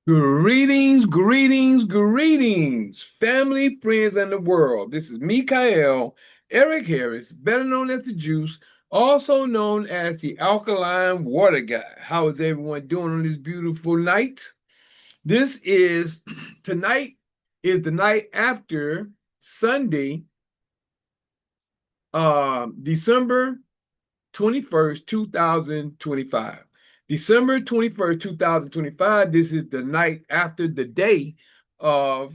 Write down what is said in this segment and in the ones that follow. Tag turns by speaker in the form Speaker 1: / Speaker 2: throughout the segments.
Speaker 1: Greetings, greetings, greetings, family, friends, and the world. This is Mikael Eric Harris, better known as the Juice, also known as the Alkaline Water Guy. How is everyone doing on this beautiful night? This is tonight is the night after Sunday, December 21st, 2025. December 21st, 2025. This is the night after the day of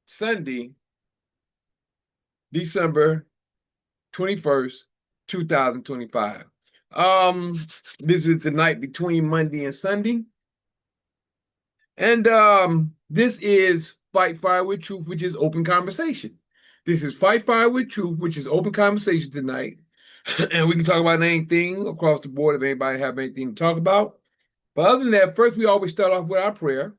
Speaker 1: Sunday, December 21st, 2025. This is the night between Monday and Sunday. And this is Fight Fire with Truth, which is open conversation. This is Fight Fire with Truth, which is open conversation tonight. And we can talk about anything across the board if anybody have anything to talk about. But other than that, first we always start off with our prayer.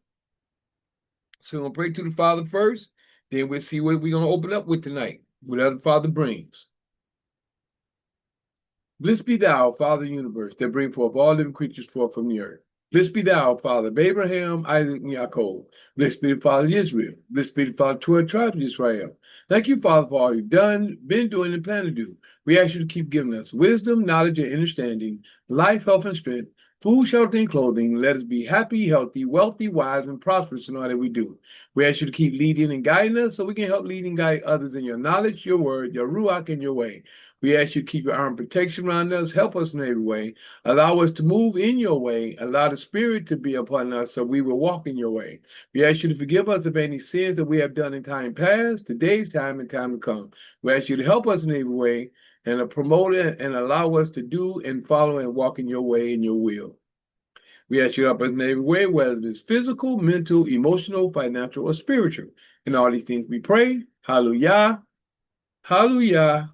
Speaker 1: So we're gonna pray to the Father first, then we'll see what we're gonna open up with tonight, whatever the Father brings. Blessed be thou, Father of the universe, that bring forth all living creatures forth from the earth. Blessed be thou, Father of Abraham, Isaac, and Jacob. Blessed be the Father of Israel. Blessed be the Father of 12 tribes of Israel. Thank you, Father, for all you've done, been doing, and plan to do. We ask you to keep giving us wisdom, knowledge, and understanding, life, health, and strength, food, shelter, and clothing. Let us be happy, healthy, wealthy, wise, and prosperous in all that we do. We ask you to keep leading and guiding us so we can help lead and guide others in your knowledge, your word, your ruach, and your way. We ask you to keep your arm protection around us, help us in every way, allow us to move in your way, allow the Spirit to be upon us so we will walk in your way. We ask you to forgive us of any sins that we have done in time past, today's time, and time to come. We ask you to help us in every way and to promote it and allow us to do and follow and walk in your way and your will. We ask you to help us in every way, whether it's physical, mental, emotional, financial, or spiritual. In all these things we pray. Hallelujah. Hallelujah.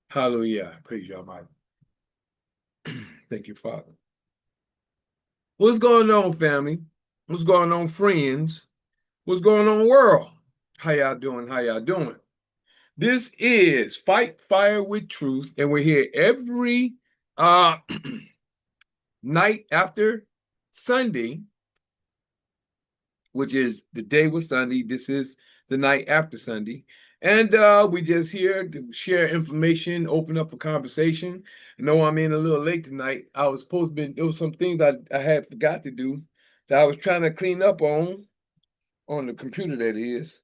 Speaker 1: Hallelujah. Praise you, Almighty. Thank you, Father. What's going on, family? What's going on, friends? What's going on, world? How y'all doing? How y'all doing? This is Fight Fire with Truth, and we're here every uh night after Sunday, which is the day was Sunday. This is the night after Sunday. And we just here to share information, open up for conversation. I know I'm in a little late tonight. I was supposed to be, there was some things I had forgot to do that I was trying to clean up on the computer, that is,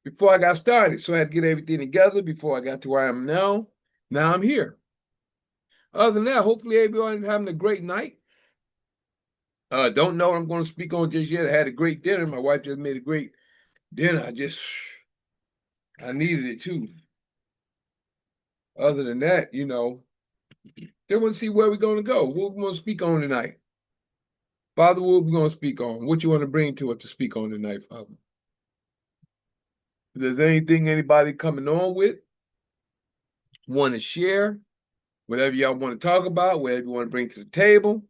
Speaker 1: before I got started. So I had to get everything together before I got to where I am now. Now I'm here. Other than that, hopefully everyone's having a great night. Don't know what I'm going to speak on just yet. I had a great dinner. My wife just made a great dinner. I needed it too. Other than that, then we'll see where we're going to go. What we going to speak on tonight? Father, what we going to speak on? What you want to bring to us to speak on tonight, Father? If there's anything anybody coming on with, want to share, whatever y'all want to talk about, whatever you want to bring to the table.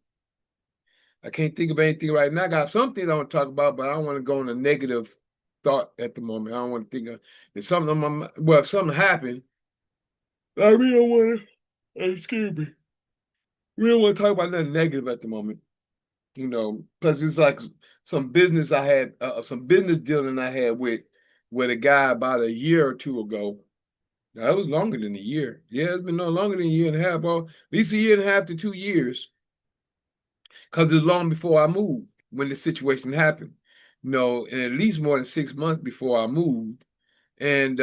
Speaker 1: I can't think of anything right now. I got some things I want to talk about, but I don't want to go on a negative thought at the moment. I don't want to think of if something on my well, if something happened, I really don't want to. Excuse me. We don't want to talk about nothing negative at the moment. Because it's like some business dealing I had with a guy about a year or two ago. Now, it was longer than a year. Yeah, it's been no longer than a year and a half, or at least a year and a half to 2 years, because it was long before I moved when the situation happened. And at least more than 6 months before I moved. And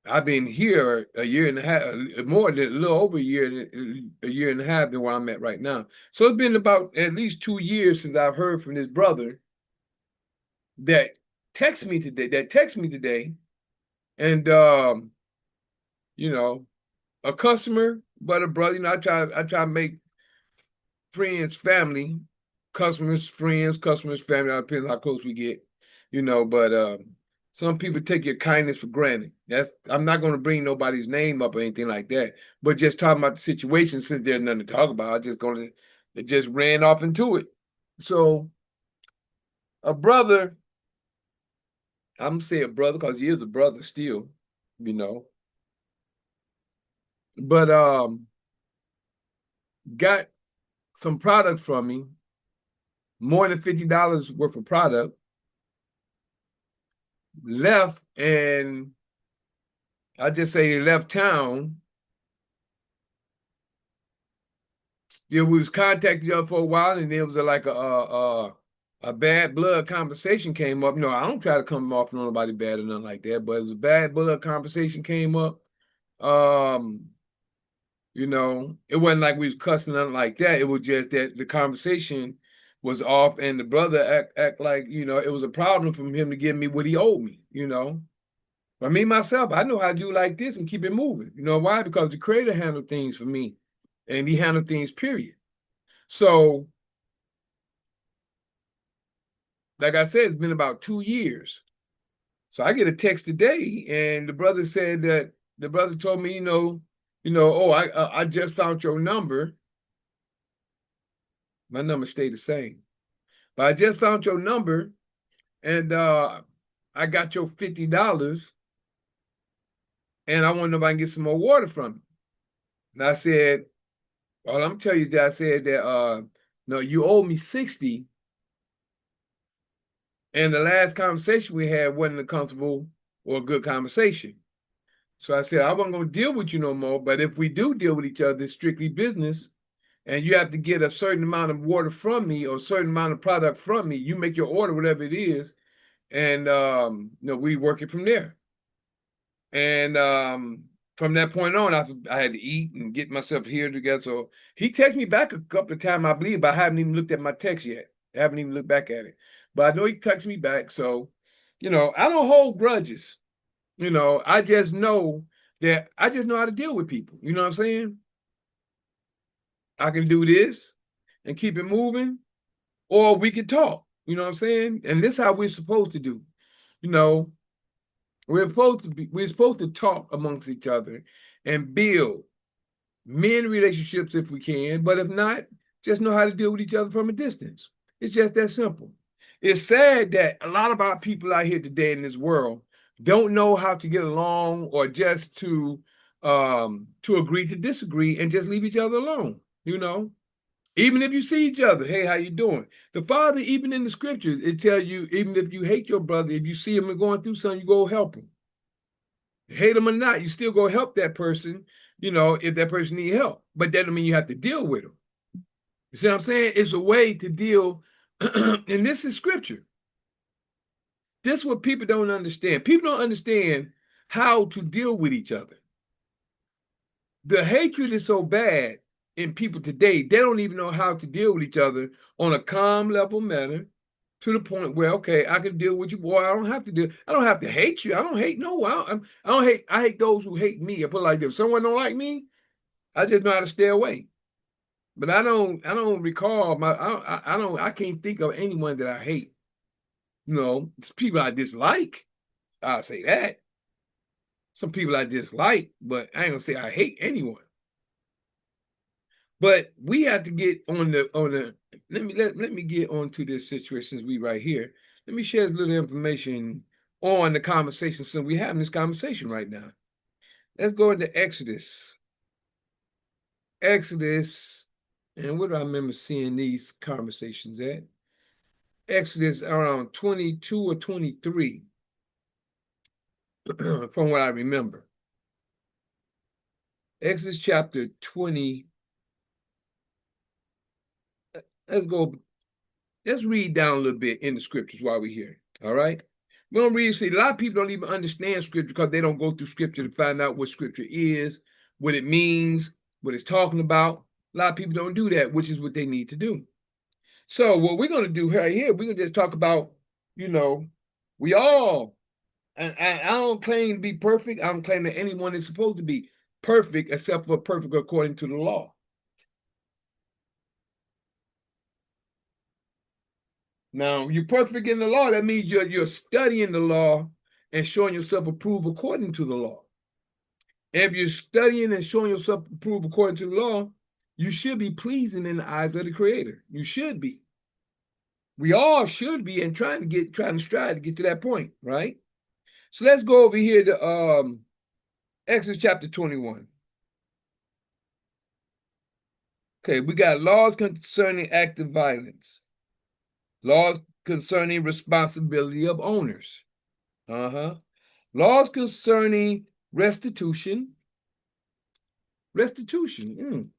Speaker 1: I've been here a year and a half, more than a little over a year and a half than where I'm at right now. So it's been about at least 2 years since I've heard from this brother that text me today, and you know, a customer, but a brother. I try to make friends, family, customers, family. Depends how close we get, But some people take your kindness for granted. I'm not going to bring nobody's name up or anything like that, but just talking about the situation since there's nothing to talk about. It just ran off into it. So a brother, I'm gonna say a brother because he is a brother still, you know, but got some product from me more than $50 worth of product, left, and I just say left town. Yeah, we was contacting each other for a while, and there was a bad blood conversation came up. No, I don't try to come off on nobody bad or nothing like that, but as a bad blood conversation came up, um, it wasn't like we was cussing nothing like that. It was just that the conversation was off, and the brother act like it was a problem for him to give me what he owed me. But me myself, I know how to do like this and keep it moving. You know why? Because the Creator handled things for me, and He handled things. Period. So, like I said, it's been about 2 years. So I get a text today, and the brother said that the brother told me, oh, I just found your number. My number stayed the same, but I just found your number, and I got your $50, and I want to know if I can get some more water from you. And I said, well, I'm telling you that I said that no, you owe me 60. And the last conversation we had wasn't a comfortable or a good conversation. So I said, I wasn't going to deal with you no more. But if we do deal with each other, it's strictly business. And you have to get a certain amount of water from me or a certain amount of product from me. You make your order, whatever it is. And, we work it from there. And from that point on, I had to eat and get myself here together. So he texted me back a couple of times, I believe, but I haven't even looked at my text yet. I haven't even looked back at it. But I know he texted me back. So, I don't hold grudges. I just know how to deal with people. You know what I'm saying? I can do this and keep it moving, or we can talk. You know what I'm saying? And this is how we're supposed to do. You know, we're supposed to talk amongst each other and build men relationships if we can, but if not, just know how to deal with each other from a distance. It's just that simple. It's sad that a lot of our people out here today in this world don't know how to get along or just to agree to disagree and just leave each other alone. Even if you see each other, hey, how you doing? The Father, even in the scriptures, it tells you, even if you hate your brother, if you see him going through something, you go help him. Hate him or not, you still go help that person, if that person need help. But that don't mean you have to deal with him. You see what I'm saying? It's a way to deal, and this is scripture. This is what people don't understand. People don't understand how to deal with each other. The hatred is so bad in people today, they don't even know how to deal with each other on a calm level manner to the point where, okay, I can deal with you, boy. I don't have to hate you. I don't hate no one. I hate those who hate me. I put it like this. If someone don't like me, I just know how to stay away. But I don't recall I can't think of anyone that I hate. It's people I dislike. I'll say that. Some people I dislike, but I ain't gonna say I hate anyone. But we have to get on the let me get onto this situation since we right here. Let me share a little information on the conversation since we having this conversation right now. Let's go into Exodus. Exodus, and where do I remember seeing these conversations at? Exodus around 22 or 23, from what I remember. Exodus chapter 20. Let's read down a little bit in the scriptures while we're here. All right. We're going to read. See, a lot of people don't even understand scripture because they don't go through scripture to find out what scripture is, what it means, what it's talking about. A lot of people don't do that, which is what they need to do. So what we're going to do right here, we're going to just talk about, we all, and I don't claim to be perfect. I don't claim that anyone is supposed to be perfect except for perfect according to the law. Now, you're perfect in the law. That means you're studying the law and showing yourself approved according to the law. And if you're studying and showing yourself approved according to the law, you should be pleasing in the eyes of the Creator. You should be. We all should be, and trying to strive to get to that point, right? So let's go over here to Exodus chapter 21. Okay, we got laws concerning active violence. Laws concerning responsibility of owners. Laws concerning restitution. Restitution.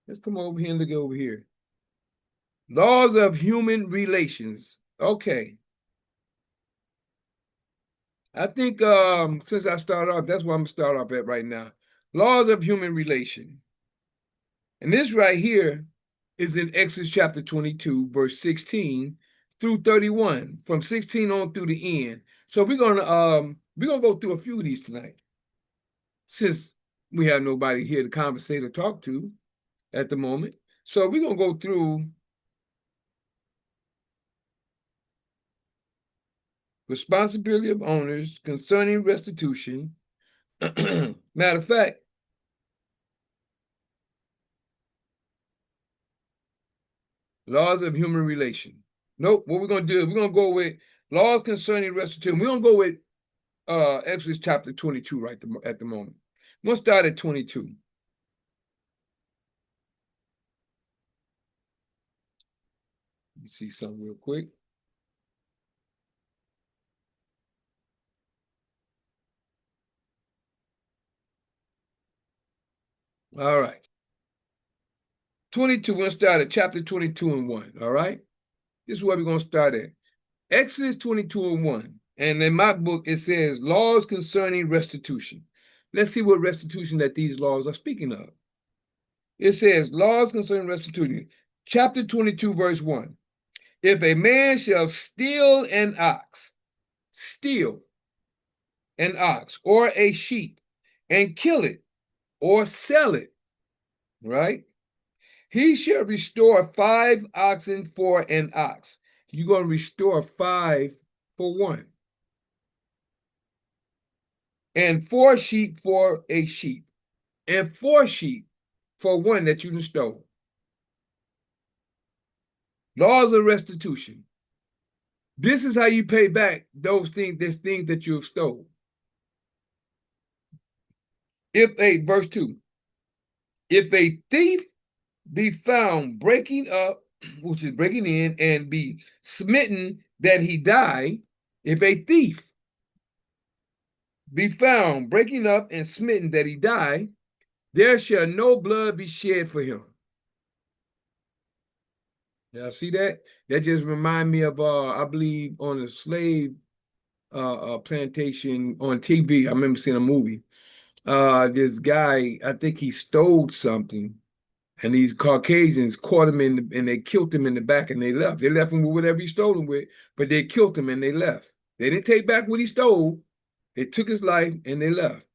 Speaker 1: Let's come over here and look over here. Laws of human relations. Okay. I think since I started off, that's what I'm going to start off at right now. Laws of human relation. And this right here is in Exodus chapter 22, verse 16 through 31, from 16 on through the end. So we're gonna go through a few of these tonight, since we have nobody here to conversate or talk to at the moment. So we're gonna go through responsibility of owners concerning restitution. Matter of fact, laws of human relation. Nope, what we're gonna do is we're gonna go with laws concerning restitution. We're gonna go with Exodus chapter 22 right at the moment. We'll start at 22. Let me see something real quick. All right. 22, we're going to start at chapter 22 and 1. All right. This is where we're going to start at. Exodus 22 and 1. And in my book, it says laws concerning restitution. Let's see what restitution that these laws are speaking of. It says laws concerning restitution. Chapter 22, verse 1. If a man shall steal an ox or a sheep and kill it or sell it, right? He shall restore 5 oxen for an ox. You're going to restore 5 for one. And 4 sheep for a sheep. And 4 sheep for one that you stole. Laws of restitution. This is how you pay back those things that you have stolen. Verse 2. If a thief be found breaking up, which is breaking in, and be smitten that he die, if a thief be found breaking up and smitten that he die, there shall no blood be shed for him. Y'all see that? That just remind me of I believe on a slave plantation on TV. I remember seeing a movie. This guy, I think he stole something, and these Caucasians caught him and they killed him in the back, and they left. They left him with whatever he stole him with, but they killed him and they left. They didn't take back what he stole. They took his life and they left.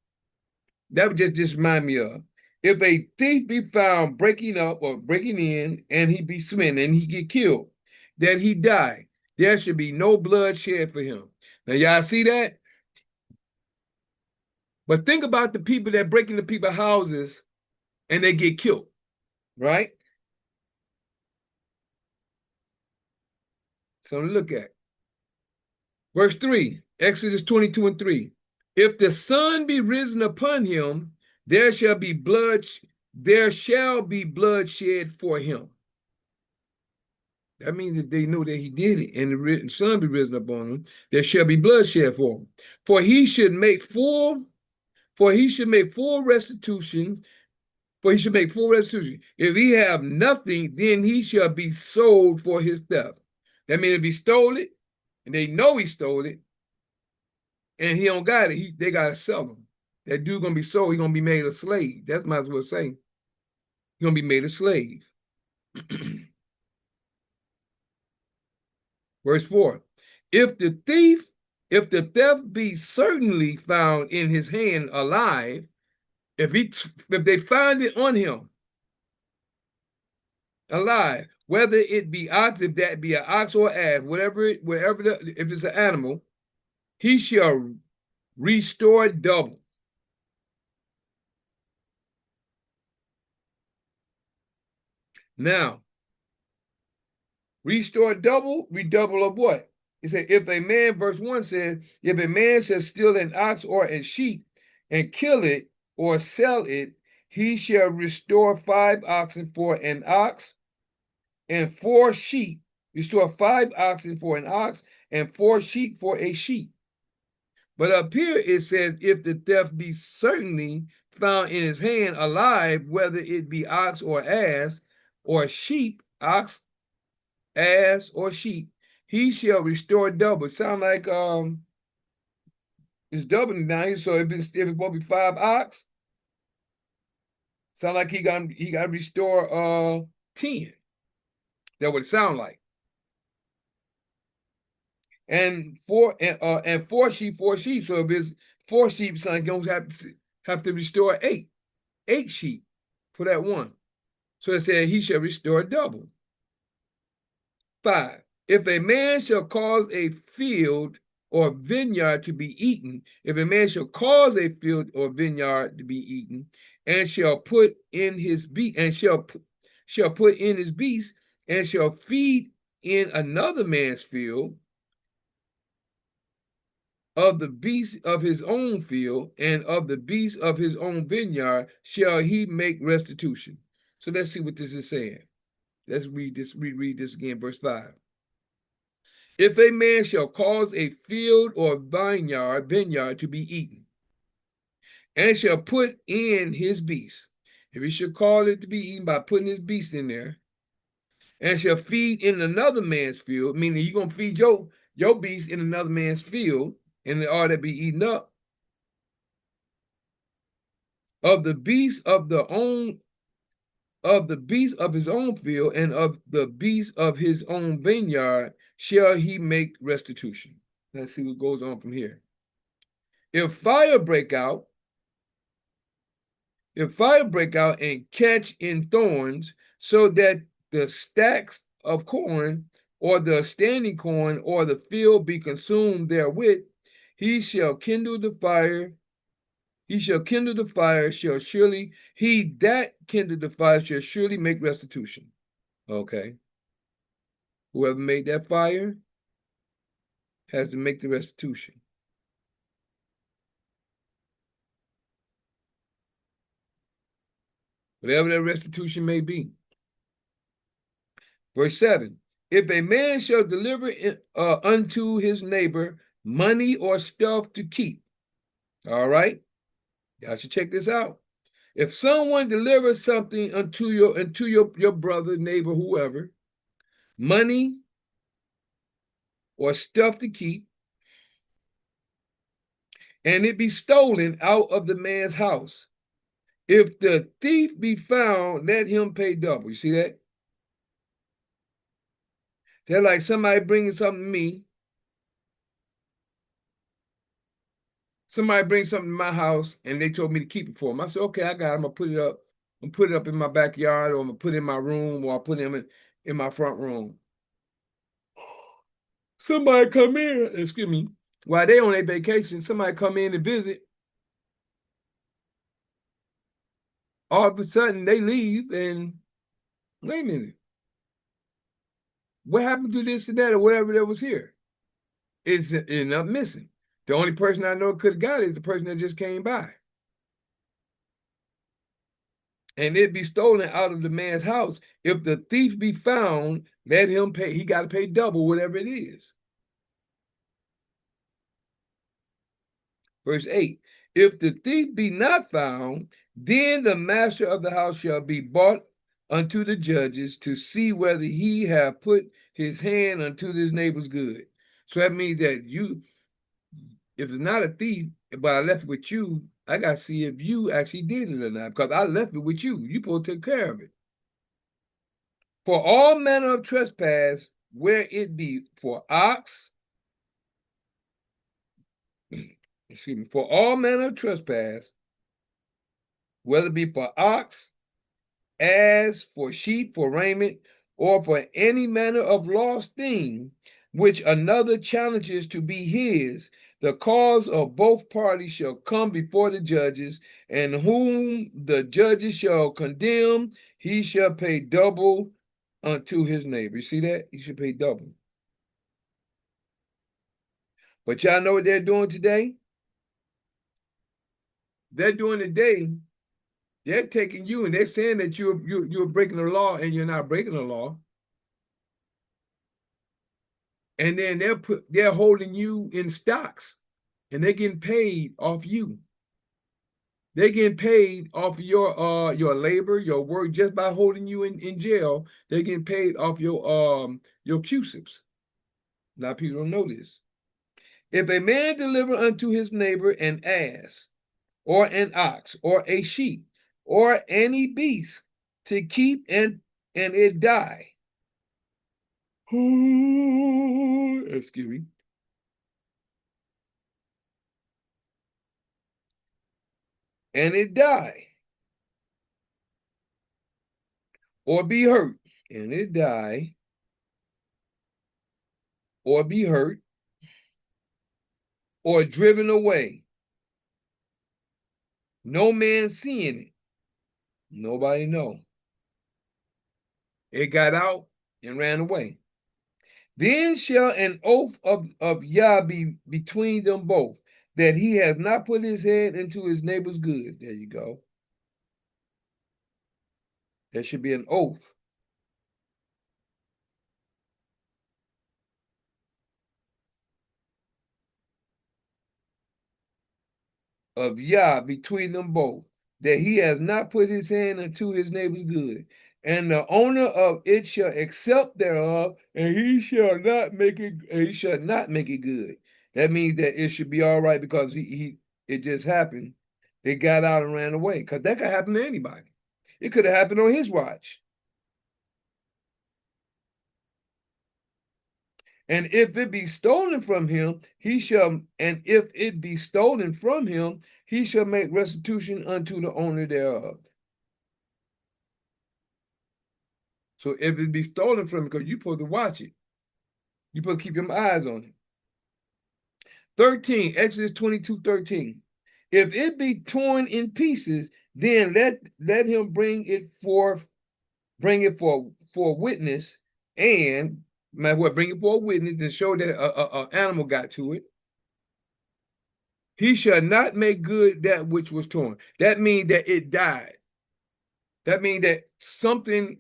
Speaker 1: That would just remind me of, if a thief be found breaking up or breaking in and he be smitten and he get killed, that he die, there should be no blood shed for him. Now y'all see that? But think about the people that break into people's houses and they get killed, right? So look at verse 3, Exodus 22 and 3. If the sun be risen upon him, there shall be blood shed for him. That means that they know that he did it, and the sun be risen upon him, there shall be blood shed for him. For he should make full restitution. If he have nothing, then he shall be sold for his theft. That means if he stole it, and they know he stole it, and he don't got it, they gotta sell him. That dude gonna be sold, he's gonna be made a slave. That's might as well say. He's gonna be made a slave. Verse 4. If the theft be certainly found in his hand alive, if they find it on him alive, whether it be ox, if that be an ox or ass, if it's an animal, he shall restore double. Now, restore double, redouble of what? It said, if a man, verse 1 says, if a man shall steal an ox or a sheep and kill it or sell it, he shall restore 5 oxen for an ox and 4 sheep Restore 5 oxen for an ox and 4 sheep for a sheep. But up here it says, if the theft be certainly found in his hand alive, whether it be ox or ass or sheep, ox, ass, or sheep, he shall restore double. Sound like it's doubling down here. So if it's supposed to be 5 ox, sound like he got to restore 10. That would sound like. And 4 sheep, 4 sheep. So if it's 4 sheep, sound like you don't have to restore 8 sheep for that one. So it said he shall restore double. 5. If a man shall cause a field or vineyard to be eaten, if a man shall cause a field or vineyard to be eaten, and shall put in his beast, and shall put in his beast, and shall feed in another man's field, of the beast of his own field, and of the beast of his own vineyard, shall he make restitution. So let's see what this is saying. Let's read this, reread this again, verse 5. If a man shall cause a field or vineyard to be eaten, and shall put in his beast, if he should cause it to be eaten by putting his beast in there, and shall feed in another man's field, meaning you're going to feed your beast in another man's field, and it ought to be eaten up, of the beast of his own field, and of the beast of his own vineyard, shall he make restitution. Let's see what goes on from here. If fire break out and catch in thorns, so that the stacks of corn or the standing corn or the field be consumed therewith, he shall kindle the fire, shall surely, he that kindled the fire shall surely make restitution. Okay. Whoever made that fire has to make the restitution. Whatever that restitution may be. Verse 7. If a man shall deliver unto his neighbor money or stuff to keep, all right, y'all should check this out. If someone delivers something unto your brother, neighbor, whoever, money or stuff to keep, and it be stolen out of the man's house, if the thief be found, let him pay double. You see that? They're like somebody bringing something to me. Somebody brings something to my house and they told me to keep it for them. I said, okay, I got it. I'm going to put it up. I'm put it up in my backyard, or I'm going to put it in my room, or I'll put it in my front room. Somebody come in, excuse me, while they on their vacation, somebody come in to visit. All of a sudden they leave and, wait a minute, what happened to this and that or whatever that was here? It's ended up missing. The only person I know could have got it is the person that just came by. And it be stolen out of the man's house. If the thief be found, let him pay. He got to pay double, whatever it is. Verse 8. If the thief be not found, then the master of the house shall be brought unto the judges to see whether he have put his hand unto his neighbor's good. So that means that if it's not a thief, but I left it with you, I got to see if you actually did it or not, because I left it with you. You supposed to take care of it. For all manner of trespass, where it be for ox, excuse me, for all manner of trespass, whether it be for ox, ass, for sheep, for raiment, or for any manner of lost thing, which another challenges to be his, the cause of both parties shall come before the judges, and whom the judges shall condemn, he shall pay double unto his neighbor. You see that? He should pay double. But y'all know what they're doing today? They're doing today, they're taking you and they're saying that you're breaking the law, and you're not breaking the law. and then they're holding you in stocks, and they're getting paid off you. They're getting paid off your labor, your work, just by holding you in jail. They're getting paid off your CUSIPs. A lot of people don't know this. If a man deliver unto his neighbor an ass, or an ox, or a sheep, or any beast to keep, and it die. Excuse me. And it die, or be hurt, and it die, or be hurt, or driven away. No man seeing it. Nobody know. It got out and ran away. Then shall an oath of Yah be between them both, that he has not put his head into his neighbor's good. There you go. There should be an oath. Of Yah between them both, that he has not put his hand into his neighbor's good. And the owner of it shall accept thereof, and he shall not make it good. That means that it should be all right, because it just happened. They got out and ran away, because that could happen to anybody. It could have happened on his watch. And if it be stolen from him, if it be stolen from him, he shall make restitution unto the owner thereof. So if it be stolen from him, because you're supposed to watch it, you're supposed to keep your eyes on it. 13, Exodus 22:13. If it be torn in pieces, then let him bring it for witness, and bring it for a witness to show that a animal got to it. He shall not make good that which was torn. That means that it died. That means that something,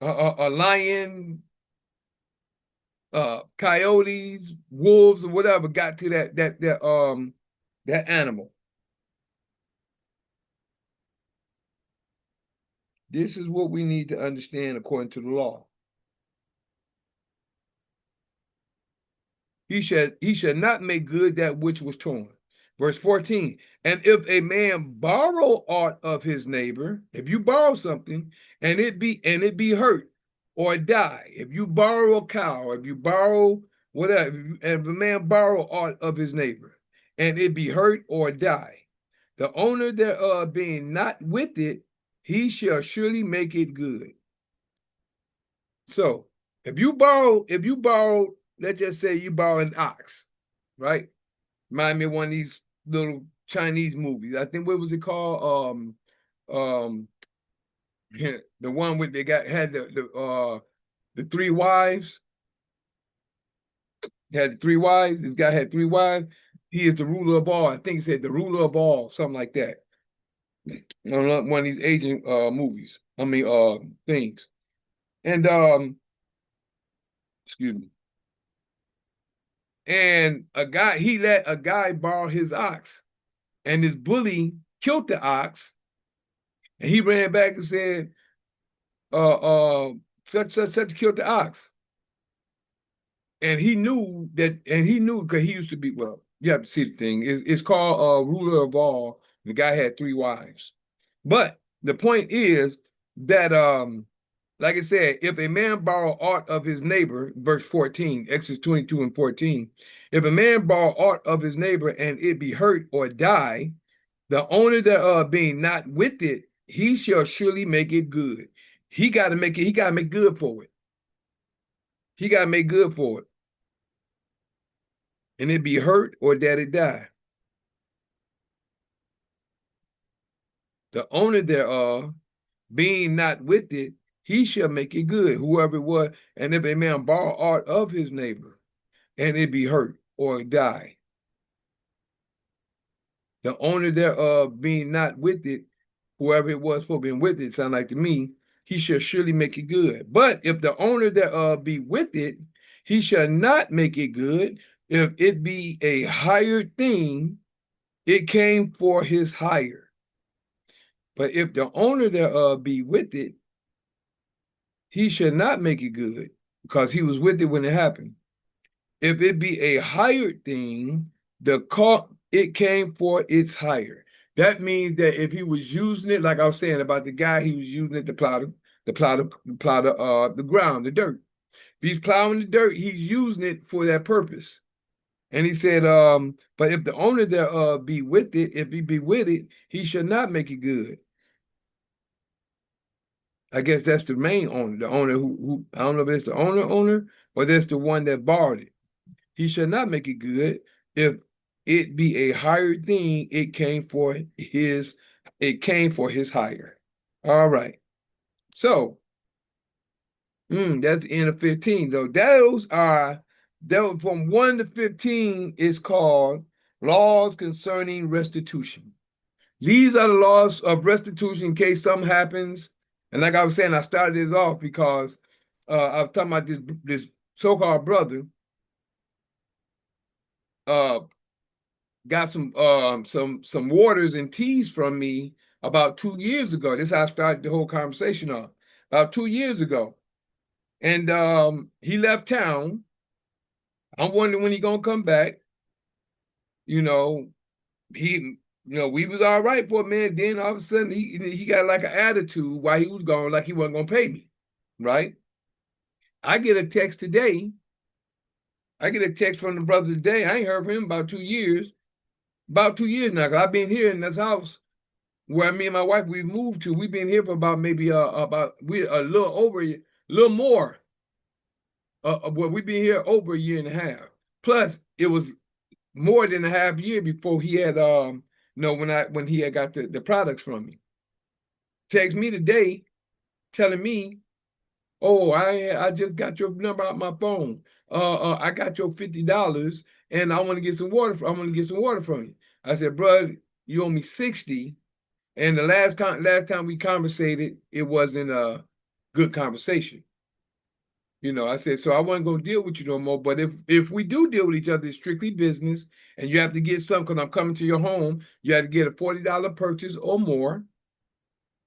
Speaker 1: a lion, coyotes, wolves, or whatever, got to that animal. This is what we need to understand according to the law. He shall not make good that which was torn. Verse 14. And if a man borrow aught of his neighbor, if you borrow something and it be hurt or die, if you borrow a cow, if you borrow whatever, and if a man borrow aught of his neighbor and it be hurt or die, the owner thereof being not with it, he shall surely make it good. So if you borrow, let's just say you borrow an ox, right? Remind me of one of these little Chinese movies. I think, what was it called? The one with had the three wives. Had the three wives. This guy had three wives. He is the ruler of all. I think it said the ruler of all, something like that. One of these Asian movies. I mean things. And excuse me. And he let a guy borrow his ox, and this bully killed the ox, and he ran back and said, such killed the ox. And he knew because he used to be, well, you have to see the thing. It's called ruler of all. The guy had three wives. But the point is that like I said, if a man borrow aught of his neighbor, verse 14, Exodus 22:14, if a man borrow aught of his neighbor and it be hurt or die, the owner thereof being not with it, he shall surely make it good. He got to make good for it. He got to make good for it. And it be hurt or that it die. The owner thereof being not with it, he shall make it good, whoever it was. And if a man borrow aught of his neighbor, and it be hurt or die, the owner thereof being not with it, whoever it was for being with it, sound like to me, he shall surely make it good. But if the owner thereof be with it, he shall not make it good. If it be a hired thing, it came for his hire. But if the owner thereof be with it, he shall not make it good, because he was with it when it happened. If it be a hired thing, it came for its hire. That means that if he was using it, like I was saying about the guy, he was using it to plow the ground, the dirt. If he's plowing the dirt, he's using it for that purpose. And he said, but if the owner thereof be with it, if he be with it, he shall not make it good. I guess that's the main owner, the owner who I don't know if it's the owner, or that's the one that borrowed it. He shall not make it good. If it be a hired thing, it came for his hire. All right. So that's the end of 15. So those from 1 to 15 is called laws concerning restitution. These are the laws of restitution in case something happens. And like I was saying, I started this off because I was talking about this so-called brother got some waters and teas from me about 2 years ago. This is how I started the whole conversation off. About 2 years ago. And he left town. I'm wondering when he gonna come back. You know, we was all right for a minute. Then all of a sudden he got like an attitude while he was gone, like he wasn't gonna pay me. Right? I get a text today. I get a text from the brother today. I ain't heard from him about 2 years. About 2 years now, because I've been here in this house where me and my wife we moved to. We've been here for about maybe a little over a little more. Well, we've been here over a year and a half. Plus, it was more than a half year before he had when he had got the products from me. Text me today telling me, oh, I just got your number out my phone. I got your $50 and I want to get some water. I want to get some water from you. I said, bro, you owe me 60. And the last time we conversated, it wasn't a good conversation. I said, so I wasn't going to deal with you no more. But if we do deal with each other, it's strictly business, and you have to get something because I'm coming to your home. You have to get a $40 purchase or more.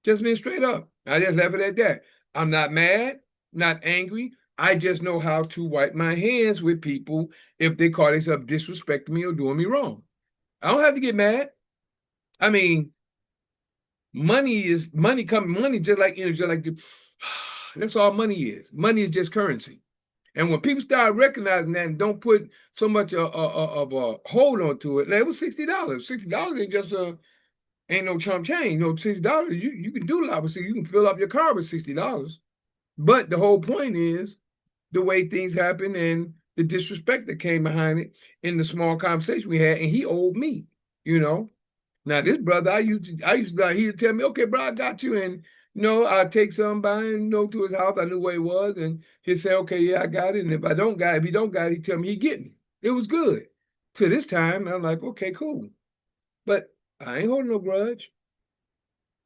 Speaker 1: Just being straight up. I just left it at that. I'm not mad, not angry. I just know how to wipe my hands with people if they call themselves disrespecting me or doing me wrong. I don't have to get mad. I mean, money just like energy, that's all money is. Money is just currency. And when people start recognizing that and don't put so much of a hold on to it, like it was $60. $60 ain't just ain't no chump change. $60, you can do a lot with it. You can fill up your car with $60. But the whole point is the way things happen and the disrespect that came behind it in the small conversation we had, and he owed me, Now this brother, I used to he'd tell me, okay, bro, I got you, and I'd take something by him, to his house. I knew where he was, and he'd say, okay, yeah, I got it. And if he don't got it, he'd tell me he'd get me. It was good. To this time, I'm like, okay, cool. But I ain't holding no grudge.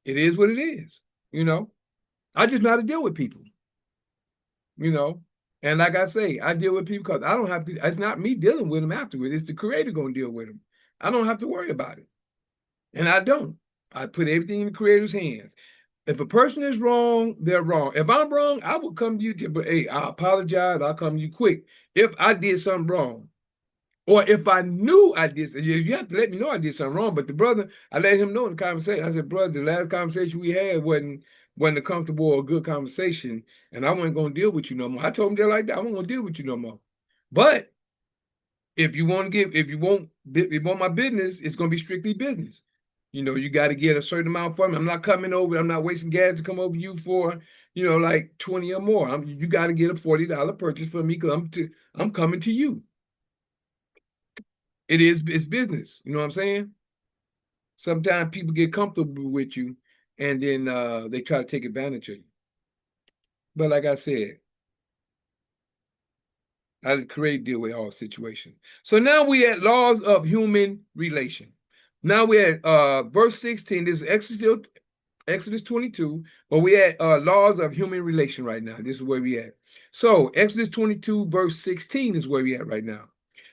Speaker 1: It is what it is, I just know how to deal with people, And like I say, I deal with people because I don't have to, it's not me dealing with them afterwards. It's the creator going to deal with them. I don't have to worry about it. And I don't. I put everything in the creator's hands. If a person is wrong, they're wrong. If I'm wrong, I will come to you, but hey, I apologize. I'll come to you quick. If I did something wrong, or if I knew I did, you have to let me know I did something wrong. But the brother, I let him know in the conversation. I said, brother, the last conversation we had wasn't a comfortable or good conversation, and I wasn't going to deal with you no more. I told him just like that. I wasn't going to deal with you no more. But if you want my business, it's going to be strictly business. You got to get a certain amount from me. I'm not coming over. I'm not wasting gas to come over you for, like 20 or more. You got to get a $40 purchase from me because I'm coming to you. It's business. You know what I'm saying? Sometimes people get comfortable with you and then they try to take advantage of you. But like I said, I create deal with all situations. So now we at laws of human relation. Now we're at verse 16. This is Exodus 22, but we at laws of human relation right now. This is where we at. So Exodus 22, verse 16 is where we at right now.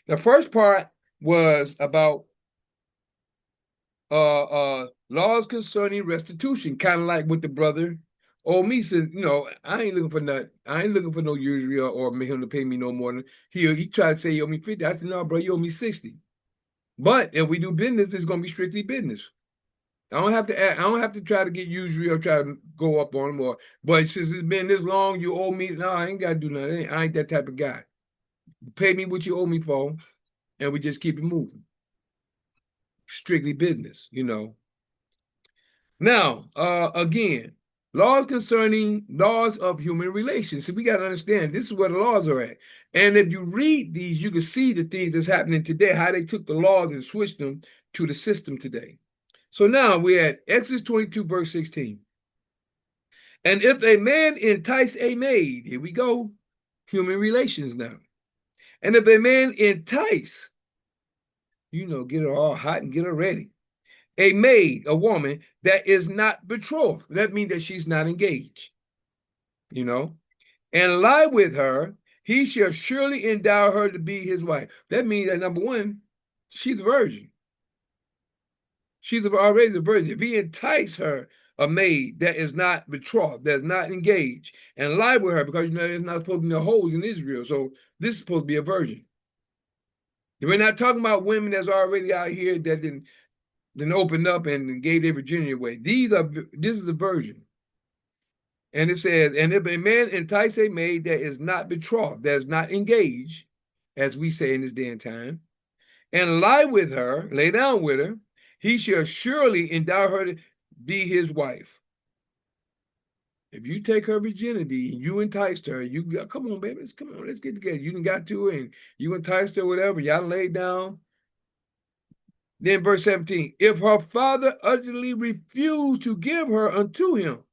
Speaker 1: The first part was about laws concerning restitution, kind of like what the brother old me said, I ain't looking for nothing. I ain't looking for no usury or make him to pay me no more than he tried to say he owe me 50. I said, no, bro, you owe me 60. But if we do business, it's gonna be strictly business. I don't have to try to get usury or try to go up on him but since it's been this long, you owe me. No, I ain't gotta do nothing. I ain't that type of guy. Pay me what you owe me for, and we just keep it moving. Strictly business, Now, again, laws concerning laws of human relations. So we got to understand this is where the laws are at. And if you read these, you can see the things that's happening today, how they took the laws and switched them to the system today. So now we're at Exodus 22, verse 16. And if a man entice a maid, here we go, human relations now. And if a man entice, get her all hot and get her ready. A maid, a woman that is not betrothed. That means that she's not engaged, and lie with her, he shall surely endow her to be his wife. That means that number one, she's a virgin. She's already a virgin. If he entice her, a maid that is not betrothed, that's not engaged, and lie with her, because there's not supposed to be no hoes in Israel. So this is supposed to be a virgin. We're not talking about women that's already out here that then opened up and gave their virginity away. This is a virgin. And it says, and if a man entice a maid that is not betrothed, that is not engaged, as we say in this day and time, and lie with her, lay down with her, he shall surely endow her to be his wife. If you take her virginity and you enticed her, come on, baby, come on, let's get together. You done got to her and you enticed her, whatever, y'all laid down. Then verse 17, if her father utterly refuse to give her unto him,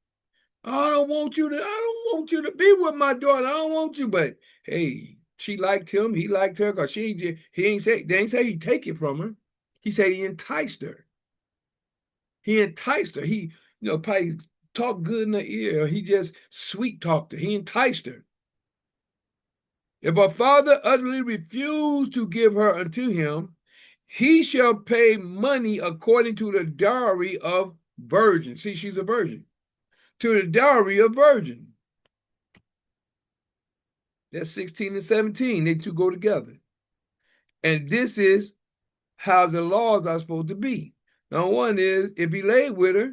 Speaker 1: I don't want you to be with my daughter. I don't want you. But hey, she liked him, he liked her, because they ain't say he take it from her. He said he enticed her. He enticed her. He, probably talked good in her ear. He just sweet talked her. He enticed her. If her father utterly refused to give her unto him, he shall pay money according to the dowry of virgin. See, she's a virgin. To the dowry of virgin. That's 16 and 17. They two go together. And this is how the laws are supposed to be. Now, one is, if he laid with her,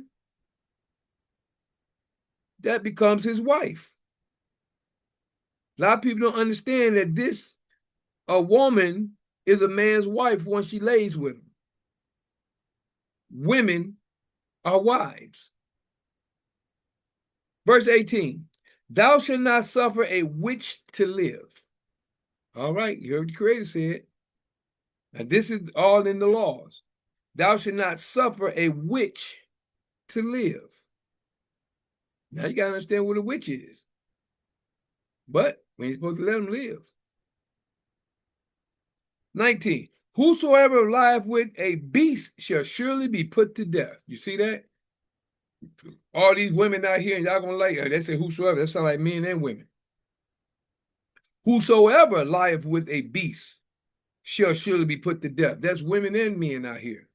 Speaker 1: that becomes his wife. A lot of people don't understand that a woman is a man's wife once she lays with him. Women are wives. Verse 18, thou shalt not suffer a witch to live. All right, you heard what the Creator said. Now this is all in the laws. Thou shalt not suffer a witch to live. Now you got to understand what a witch is. But we ain't supposed to let them live. 19, whosoever lieth with a beast shall surely be put to death. You see that? All these women out here, y'all gonna like her. They say whosoever. That sound like men and women. Whosoever lieth with a beast shall surely be put to death. That's women and men out here.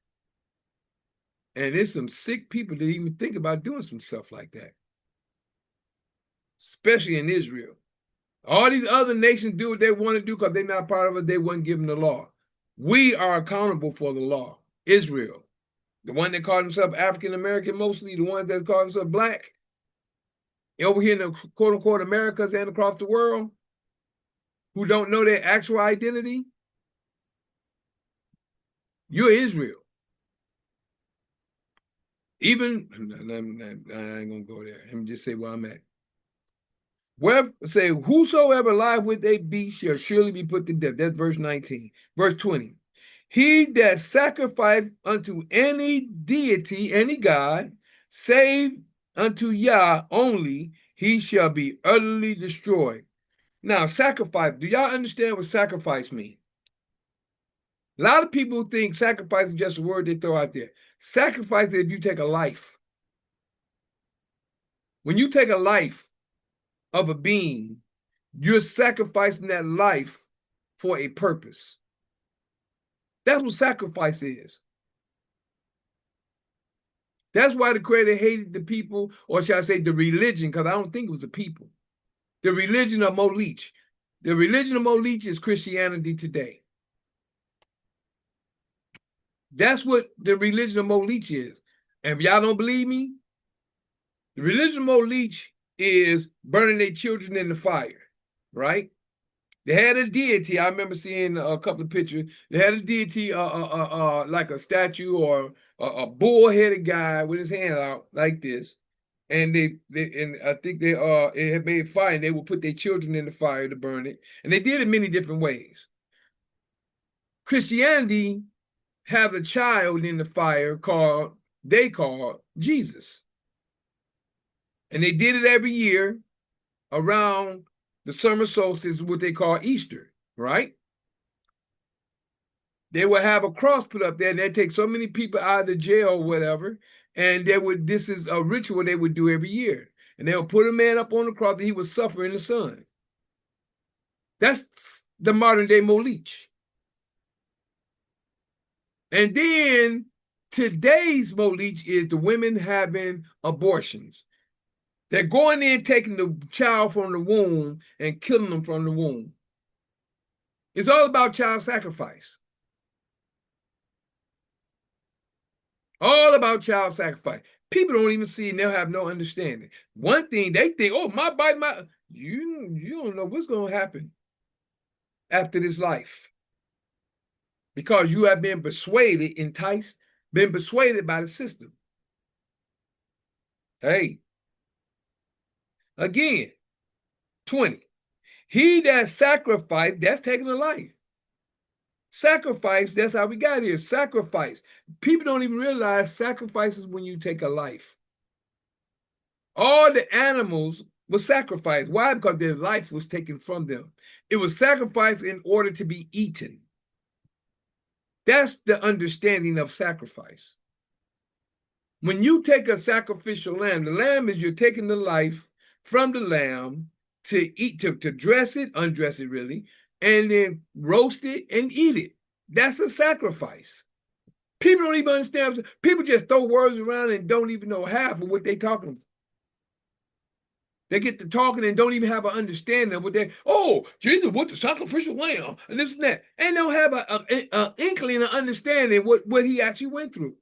Speaker 1: And there's some sick people that even think about doing some stuff like that. Especially in Israel. All these other nations do what they want to do because they're not part of it. They weren't given the law. We are accountable for the law. Israel. The one that called himself African-American mostly, the ones that called himself black, over here in the quote-unquote Americas and across the world, who don't know their actual identity, you're Israel. Even, I ain't going to go there. Let me just say where I'm at. Say, whosoever lieth with a beast shall surely be put to death. That's verse 19. Verse 20. He that sacrificed unto any deity, any god, save unto Yah only, he shall be utterly destroyed. Now, sacrifice, do y'all understand what sacrifice means? A lot of people think sacrifice is just a word they throw out there. Sacrifice is if you take a life. When you take a life of a being, you're sacrificing that life for a purpose. That's what sacrifice is. That's why the Creator hated the people, or shall I say the religion, because I don't think it was a people. The religion of Molich. The religion of Molich is Christianity today. That's what the religion of Molich is. And if y'all don't believe me, the religion of Molich is burning their children in the fire, right? They had a deity. I remember seeing a couple of pictures. They had a deity, like a statue or a bull-headed guy with his hand out like this, and and I think they it had made fire, and they would put their children in the fire to burn it, and they did it many different ways. Christianity has a child in the fire called Jesus, and they did it every year around the summer solstice, what they call Easter, right? They would have a cross put up there, and they'd take so many people out of the jail or whatever, and this is a ritual they would do every year. And they would put a man up on the cross, and he would suffer in the sun. That's the modern day Molich. And then today's Molich is the women having abortions. They're going in, taking the child from the womb and killing them from the womb. It's all about child sacrifice. All about child sacrifice. People don't even see, and they'll have no understanding. One thing, they think, oh, my body, you don't know what's going to happen after this life. Because you have been persuaded, enticed, been persuaded by the system. Hey. Again, 20. He that sacrificed, that's taking a life. Sacrifice, that's how we got here. Sacrifice. People don't even realize sacrifice is when you take a life. All the animals were sacrificed. Why? Because their life was taken from them. It was sacrificed in order to be eaten. That's the understanding of sacrifice. When you take a sacrificial lamb, the lamb is you're taking the life from the lamb to eat, to dress it, undress it really, and then roast it and eat it. That's a sacrifice. People don't even understand. People just throw words around and don't even know half of what they're talking about. They get to talking and don't even have an understanding of what Jesus was the sacrificial lamb and this and that. And don't have an inkling of understanding what he actually went through.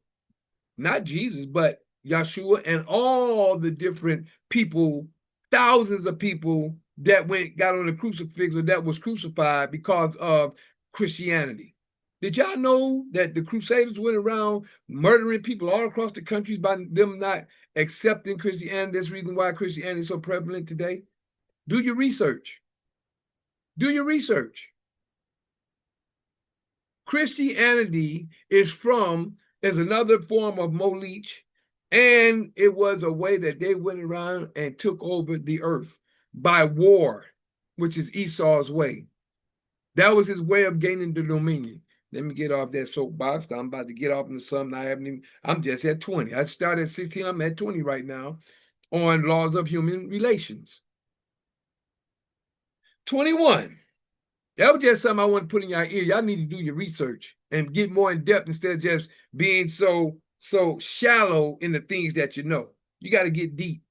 Speaker 1: Not Jesus, but Yeshua and all the different people, thousands of people that got on the crucifix or that was crucified because of Christianity. Did y'all know that the Crusaders went around murdering people all across the country by them not accepting Christianity? That's the reason why Christianity is so prevalent today. Do your research. Do your research. Christianity is another form of Molich, and it was a way that they went around and took over the earth by war, which is Esau's way. That was his way of gaining the dominion. Let me get off that soapbox. I'm about to get off into something I'm just at 20. I started at 16. I'm at 20 right now on laws of human relations. 21. That was just something I want to put in your ear. Y'all need to do your research and get more in depth instead of just being so shallow in the things that you know. You got to get deep.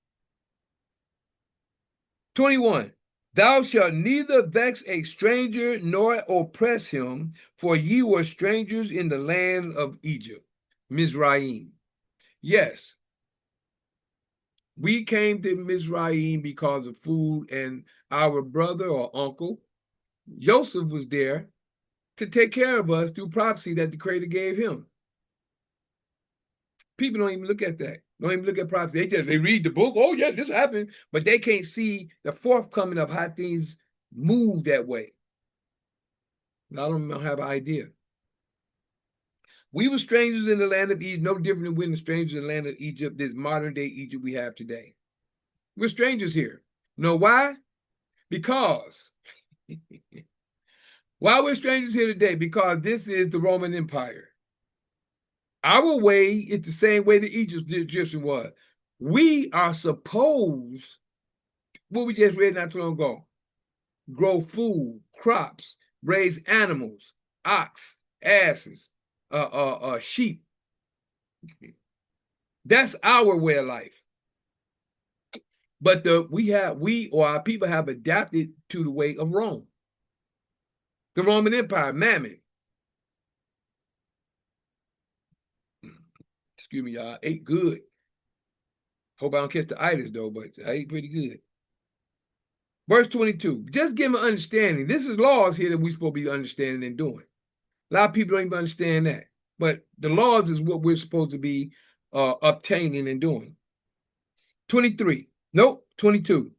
Speaker 1: 21. Thou shalt neither vex a stranger nor oppress him, for ye were strangers in the land of Egypt. Mizraim. Yes. We came to Mizraim because of food, and our brother or uncle, Joseph, was there to take care of us through prophecy that the Creator gave him. People don't even look at that. Don't even look at prophecy. They read the book. Oh, yeah, this happened. But they can't see the forthcoming of how things move that way. I don't have an idea. We were strangers in the land of Egypt, no different than when the strangers in the land of Egypt, this modern day Egypt we have today. We're strangers here. You know why? Because why we're strangers here today? Because this is the Roman Empire. Our way is the same way the Egyptian was. we are supposed, what we just read not too long ago, grow food, crops, raise animals, ox, asses, sheep. That's our way of life. But we or our people have adapted to the way of Rome. The Roman Empire, mammon. Excuse me, y'all. Ate good. Hope I don't catch the itis though, but I ate pretty good. Verse 22. Just give them an understanding. This is laws here that we're supposed to be understanding and doing. A lot of people don't even understand that. But the laws is what we're supposed to be obtaining and doing. 23. Nope, 22.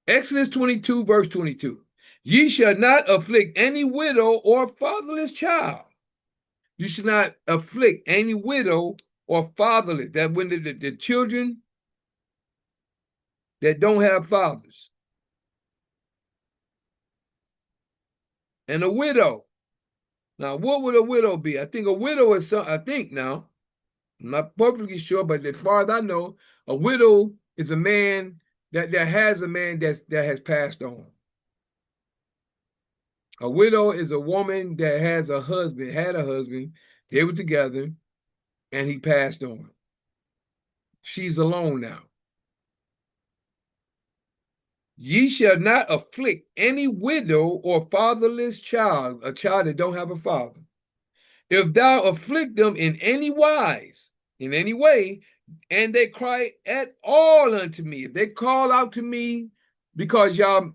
Speaker 1: Exodus 22, verse 22. Ye shall not afflict any widow or fatherless child. You should not afflict any widow or fatherless. That when the children that don't have fathers. And a widow. Now, what would a widow be? I think a widow is now, I'm not perfectly sure, but as far as I know, a widow is a man that has a man that has passed on. A widow is a woman that has a husband, had a husband, they were together, and he passed on. She's alone now. Ye shall not afflict any widow or fatherless child, a child that don't have a father. If thou afflict them in any wise, in any way, and they cry at all unto me, if they call out to me because y'all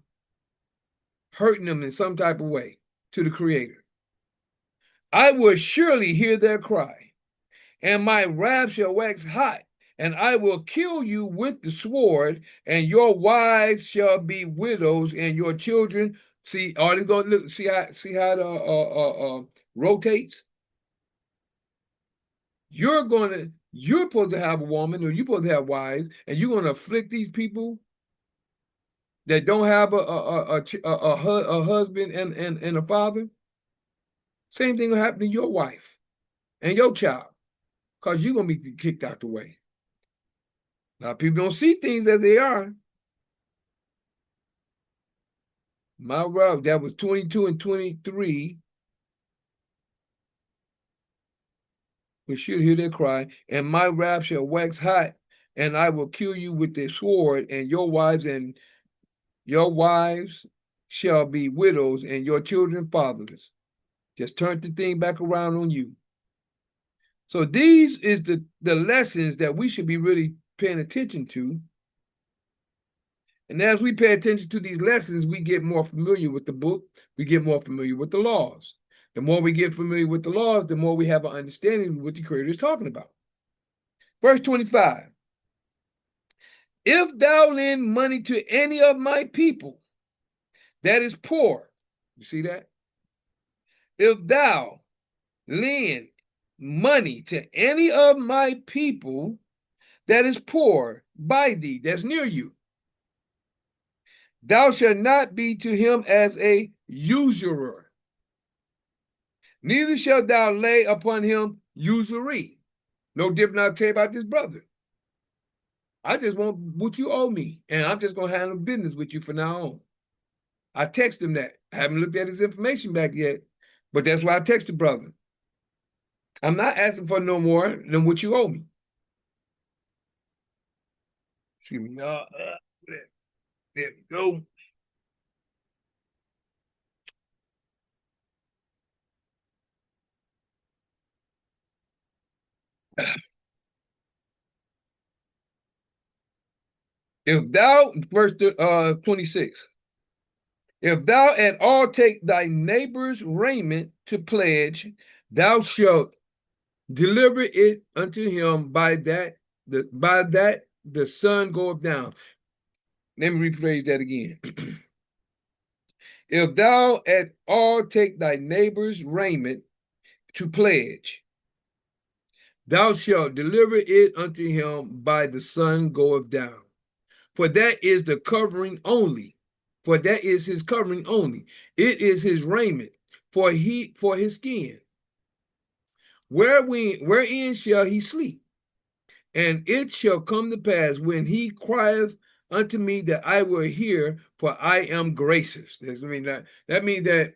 Speaker 1: hurting them in some type of way to the Creator, I will surely hear their cry, and my wrath shall wax hot, and I will kill you with the sword, and your wives shall be widows, and your children. See, are they going to look? See how it rotates? You're supposed to have a woman, or you're supposed to have wives, and you're going to afflict these people that don't have a husband and a father. Same thing will happen to your wife and your child, because you're going to be kicked out the way. Now, people don't see things as they are. My route, that was 22 and 23. We should hear their cry, and my wrath shall wax hot, and I will kill you with the sword, and your wives shall be widows, and your children fatherless. Just turn the thing back around on you. So these is the lessons that we should be really paying attention to. And as we pay attention to these lessons, we get more familiar with the book. We get more familiar with the laws. The more we get familiar with the laws, the more we have an understanding of what the Creator is talking about. Verse 25. If thou lend money to any of my people that is poor, you see that? If thou lend money to any of my people that is poor by thee, that's near you, thou shalt not be to him as a usurer, neither shalt thou lay upon him usury. No different, I'll tell you about this brother. I just want what you owe me, and I'm just going to handle business with you from now on. I text him that. I haven't looked at his information back yet, but that's why I text the brother. I'm not asking for no more than what you owe me. Excuse me. There we go. If thou, verse 26, if thou at all take thy neighbor's raiment to pledge, thou shalt deliver it unto him by that the sun goeth down. Let me rephrase that again. If thou at all take thy neighbor's raiment to pledge, thou shalt deliver it unto him by the sun goeth down. For that is the covering only. For that is his covering only. It is his raiment for his skin. Wherein shall he sleep? And it shall come to pass when he crieth unto me that I will hear, for I am gracious. That means that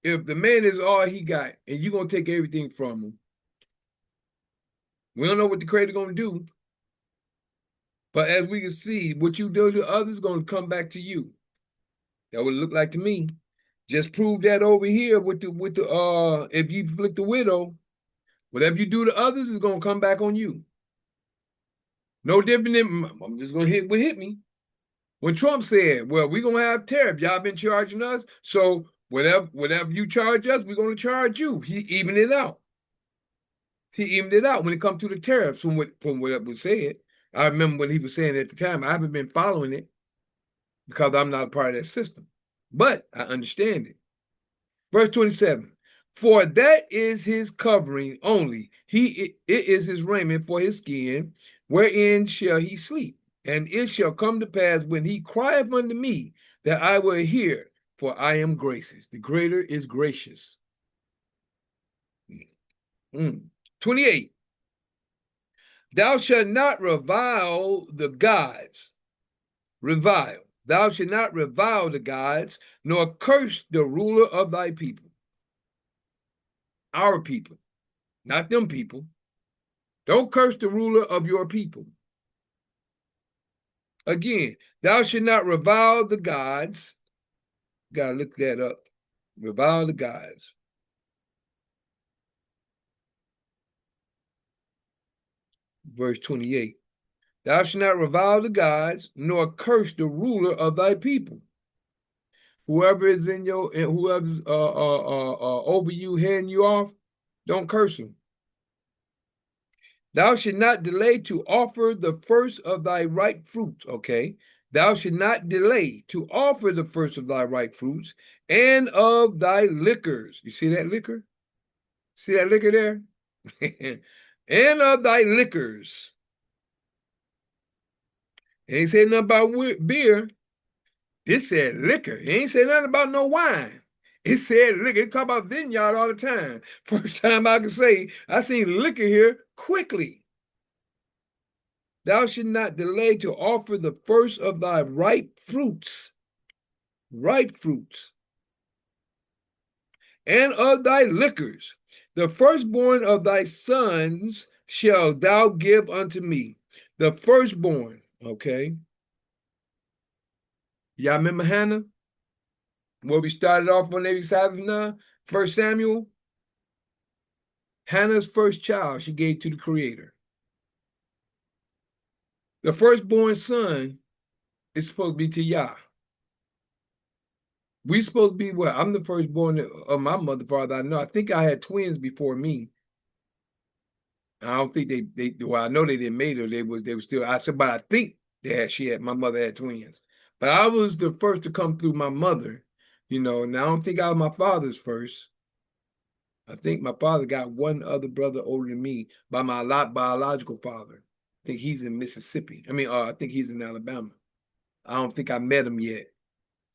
Speaker 1: if the man is all he got and you're going to take everything from him, we don't know what the creator going to do. But as we can see, what you do to others is going to come back to you. That would look like to me. Just prove that over here with the if you afflict the widow, whatever you do to others is going to come back on you. No different than, I'm just going to hit what hit me. When Trump said, well, we're going to have tariff. Y'all been charging us. So whatever you charge us, we're going to charge you. He evened it out. He evened it out when it comes to the tariffs from what was said. I remember when he was saying at the time, I haven't been following it because I'm not a part of that system. But I understand it. Verse 27. For that is his covering only. It is his raiment for his skin, wherein shall he sleep. And it shall come to pass when he crieth unto me that I will hear, for I am gracious. The greater is gracious. 28. Thou shalt not revile the gods. Revile. Thou shalt not revile the gods, nor curse the ruler of thy people. Our people, not them people. Don't curse the ruler of your people. Again, thou shalt not revile the gods. Gotta look that up. Revile the gods. Verse 28. Thou shalt not revile the gods, nor curse the ruler of thy people. Whoever is in your, and whoever's over you, heading you off, don't curse him. Thou shalt not delay to offer the first of thy ripe fruits, okay? Thou shalt not delay to offer the first of thy ripe fruits and of thy liquors. You see that liquor? See that liquor there? And of thy liquors. It ain't say nothing about beer. This said liquor. It ain't say nothing about no wine. It said liquor. It talk about vineyard all the time. First time I can say I seen liquor here quickly. Thou shalt not delay to offer the first of thy ripe fruits, and of thy liquors. The firstborn of thy sons shall thou give unto me. The firstborn, okay? Y'all remember Hannah? Where we started off on every Sabbath now? 1 Samuel. Hannah's first child she gave to the Creator. The firstborn son is supposed to be to Yah. We supposed to be what? I'm the firstborn of my mother, father. I know. I think I had twins before me. I don't think they well, I know they didn't mate her. They were still, I said, but I think my mother had twins. But I was the first to come through my mother, and I don't think I was my father's first. I think my father got one other brother older than me by my biological father. I think he's in Mississippi. I think he's in Alabama. I don't think I met him yet,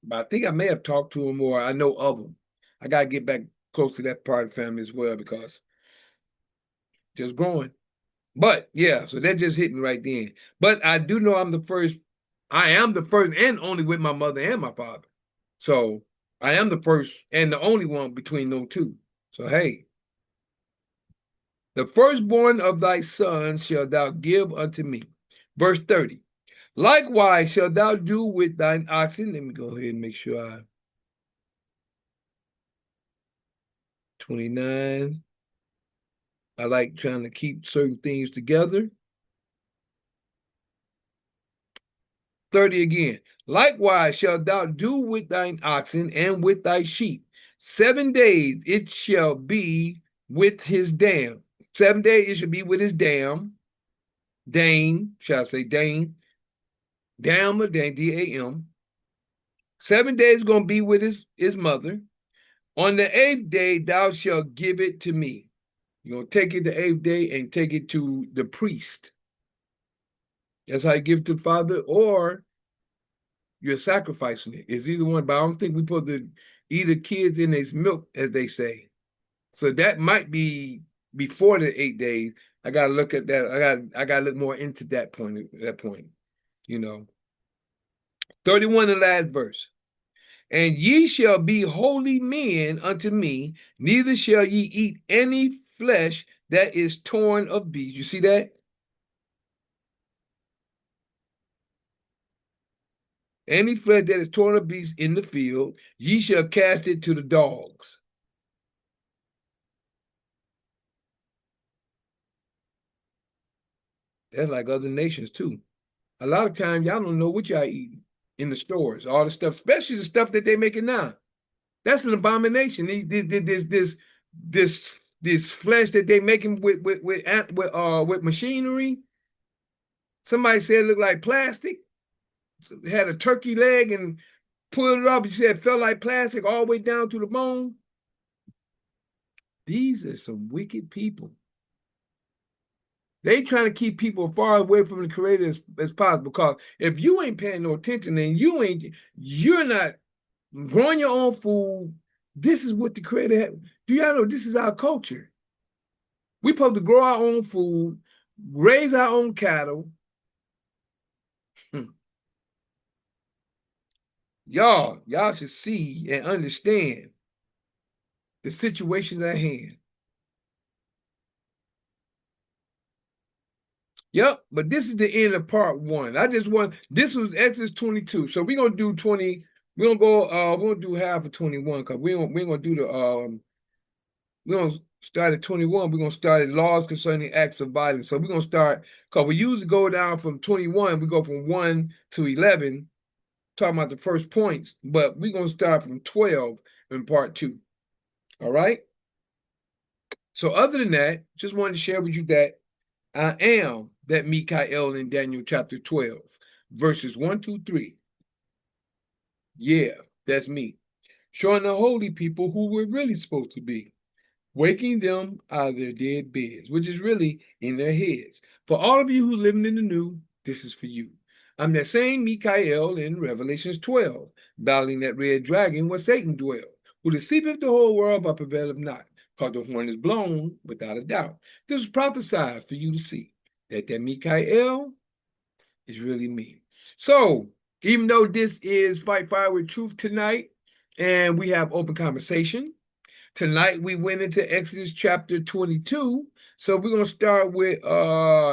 Speaker 1: but I think I may have talked to him or I know of him. I got to get back close to that part of the family as well because just growing. But yeah, so that just hit me right then. But I do know I'm the first. I am the first and only with my mother and my father. So I am the first and the only one between those two. So hey, the firstborn of thy sons shalt thou give unto me. Verse 30. Likewise shalt thou do with thine oxen. Let me go ahead and make sure 29. I like trying to keep certain things together. 30 again. Likewise shalt thou do with thine oxen and with thy sheep. 7 days it shall be with his dam. 7 days it shall be with his dam. Dame, shall I say dame? Dam or dame, D-A-M. 7 days going to be with his mother. On the 8th day thou shalt give it to me. You're going to take it the 8th day and take it to the priest. That's how you give it to the father, or you're sacrificing it. It's either one, but I don't think we put either kids in his milk, as they say. So that might be before the 8 days. I gotta look at that. I gotta look more into that point. That point, you know. 31, the last verse. And ye shall be holy men unto me, neither shall ye eat any flesh that is torn of beasts. You see that? Any flesh that is torn of beasts in the field, ye shall cast it to the dogs. That's like other nations too. A lot of times y'all don't know what y'all eating in the stores. All the stuff, especially the stuff that they making now. That's an abomination. This this flesh that they making with machinery. Somebody said it looked like plastic. So it had a turkey leg and pulled it off. You said it felt like plastic all the way down to the bone. These are some wicked people. They trying to keep people far away from the creator as possible. Because if you ain't paying no attention, then you're not growing your own food. This is what the creator had. Do y'all know this is our culture? We supposed to grow our own food, raise our own cattle. Y'all should see and understand the situations at hand. Yep, but this is the end of part one. This was Exodus 22. So we're gonna do 20, we're gonna do half of 21 because we're gonna do we're gonna start at 21, we're gonna start at laws concerning acts of violence. So we're gonna start, because we usually go down from 21, we go from 1 to 11, talking about the first points, but we're gonna start from 12 in part two. All right. So other than that, just wanted to share with you that I am that Mikael in Daniel chapter 12, verses 1 to 3. Yeah, that's me. Showing the holy people who we're really supposed to be, waking them out of their dead beds, which is really in their heads. For all of you who living in the new, this is for you. I'm that same Mikael in Revelations 12, battling that red dragon where Satan dwelled, who deceiveth the whole world but prevaileth not, because the horn is blown without a doubt. This was prophesied for you to see that Mikael is really me. So, even though this is Fight Fire with Truth tonight, and we have open conversation, tonight we went into Exodus chapter 22. So we're going to start with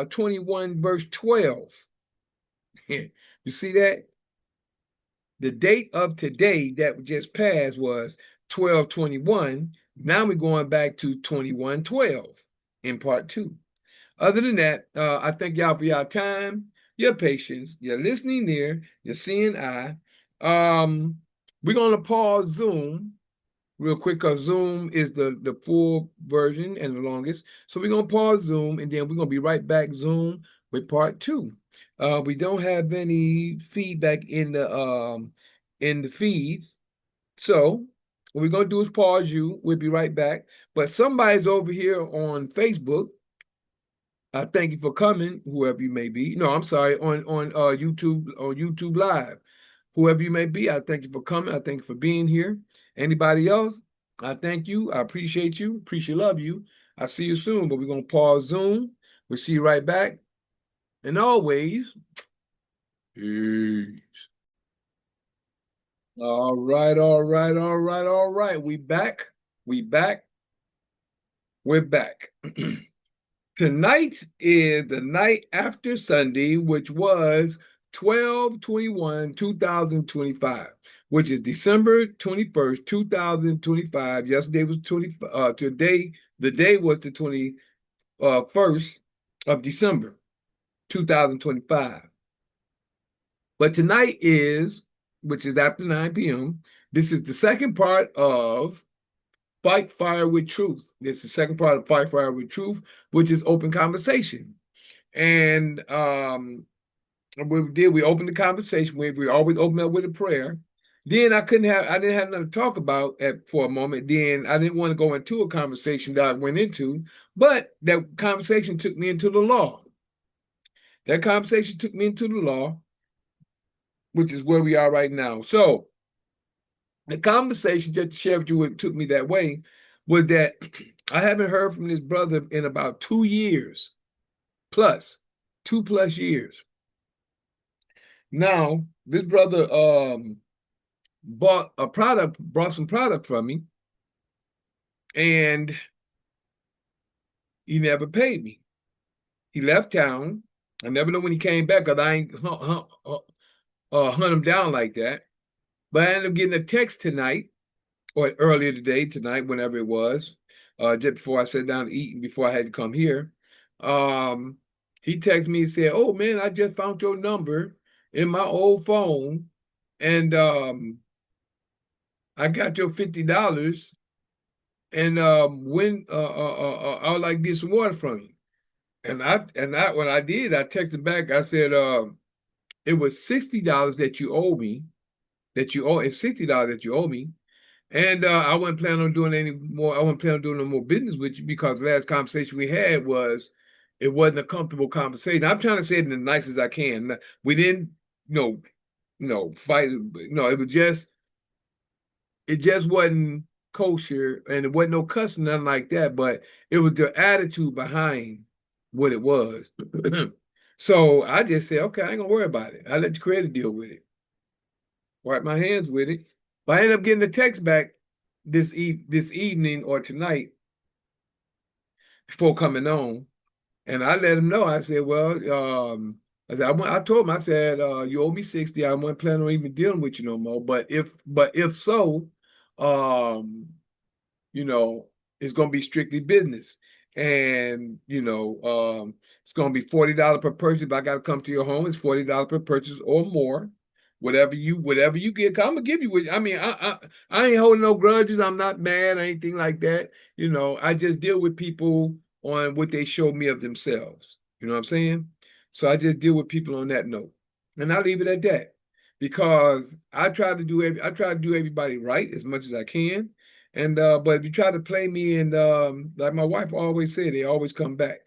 Speaker 1: 21 verse 12. You see that? The date of today that just passed was 12/21. Now we're going back to 21/12 in part two. Other than that, I thank y'all for your time, your patience, your listening ear, your seeing eye. We're going to pause Zoom real quick because Zoom is the full version and the longest. So we're going to pause Zoom and then we're going to be right back Zoom with part two. We don't have any feedback in the feeds. So what we're going to do is pause you. We'll be right back. But somebody's over here on Facebook. I thank you for coming, whoever you may be. No, I'm sorry, on YouTube Live. Whoever you may be, I thank you for coming. I thank you for being here. Anybody else, I thank you. I appreciate you. Appreciate love you. I'll see you soon, but we're going to pause Zoom. We'll see you right back. And always, peace. All right, all right, all right, all right. We back. We back. We're back. Tonight is the night after Sunday, which was 12/21/2025, which is December 21st, 2025. Yesterday was today, the day was the 21st of December, 2025. But tonight is, which is after 9 p.m., this is the second part of Fight Fire with Truth. This is the second part of Fight Fire with Truth, which is open conversation. And what we did, we opened the conversation. We always open up with a prayer. Then I didn't have nothing to talk about for a moment. Then I didn't want to go into a conversation that I went into, but that conversation took me into the law. That conversation took me into the law, which is where we are right now. So the conversation, just to share with you what took me that way, was that I haven't heard from this brother in about 2 years. plus, 2+ years. Now, this brother brought some product from me, and he never paid me. He left town. I never know when he came back because I ain't hunt him down like that. But I ended up getting a text tonight, or earlier today, tonight, whenever it was, just before I sat down to eat and before I had to come here. He texted me and said, "Oh man, I just found your number in my old phone, and I got your $50, and when I would like to get some water from you." And when I did, I texted back. I said, "It was $60 that you owe me. It's $60 that you owe me." And I wasn't planning on doing any more. I wasn't planning on doing no more business with you because the last conversation we had it wasn't a comfortable conversation. I'm trying to say it in the nicest I can. We didn't, fight. No, it just wasn't kosher, and it wasn't no cussing, nothing like that. But it was the attitude behind what it was. So I just said, okay, I ain't gonna worry about it. I let the creator deal with it. Wipe my hands with it. But I ended up getting a text back this evening or tonight before coming on, and I let him know. I said, "Well, I told him, I said, you owe me 60. I wasn't planning on even dealing with you no more. But if so, um, you know, it's gonna be strictly business. And it's gonna be $40 per purchase. If I gotta come to your home, it's $40 per purchase or more. Whatever you get, I'm gonna give you. I mean, I ain't holding no grudges. I'm not mad or anything like that. I just deal with people on what they show me of themselves. You know what I'm saying? So I just deal with people on that note, and I leave it at that because I try to do everybody right as much as I can. And but if you try to play me, and like my wife always said, they always come back.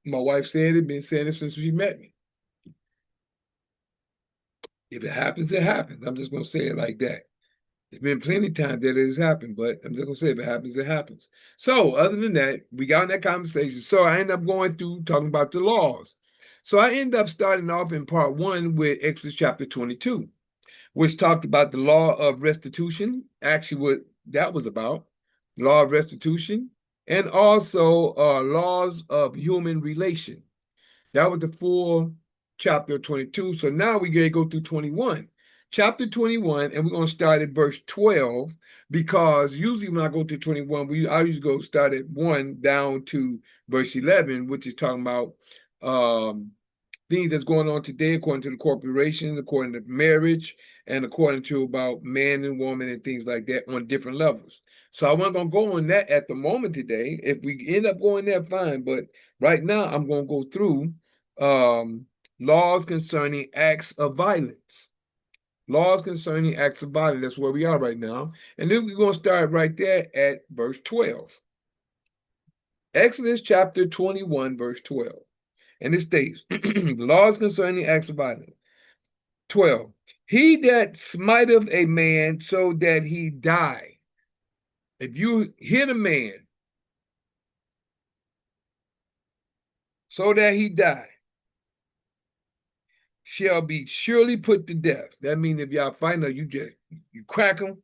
Speaker 1: My wife said it, been saying it since she met me. If it happens, it happens. I'm just gonna say it like that. It's been plenty of times that it has happened, but I'm just gonna say if it happens, it happens. So other than that, we got in that conversation. So I end up going through talking about the laws. So I end up starting off in part 1 with Exodus chapter 22, which talked about the law of restitution, actually what that was about, law of restitution, and also laws of human relation. That was the full chapter 22. So now we gotta go through 21. Chapter 21, and we're gonna start at verse 12, because usually when I go to 21, I usually go start at 1 down to verse 11, which is talking about things that's going on today according to the corporation, according to marriage, and according to about man and woman and things like that on different levels. So I wasn't going to go on that at the moment today. If we end up going there, fine. But right now, I'm going to go through laws concerning acts of violence. Laws concerning acts of violence. That's where we are right now. And then we're going to start right there at verse 12. Exodus chapter 21, verse 12. And it states, the laws concerning acts of violence. 12. He that smiteth a man so that he die. If you hit a man so that he die, shall be surely put to death. That means if y'all fighting or you crack him,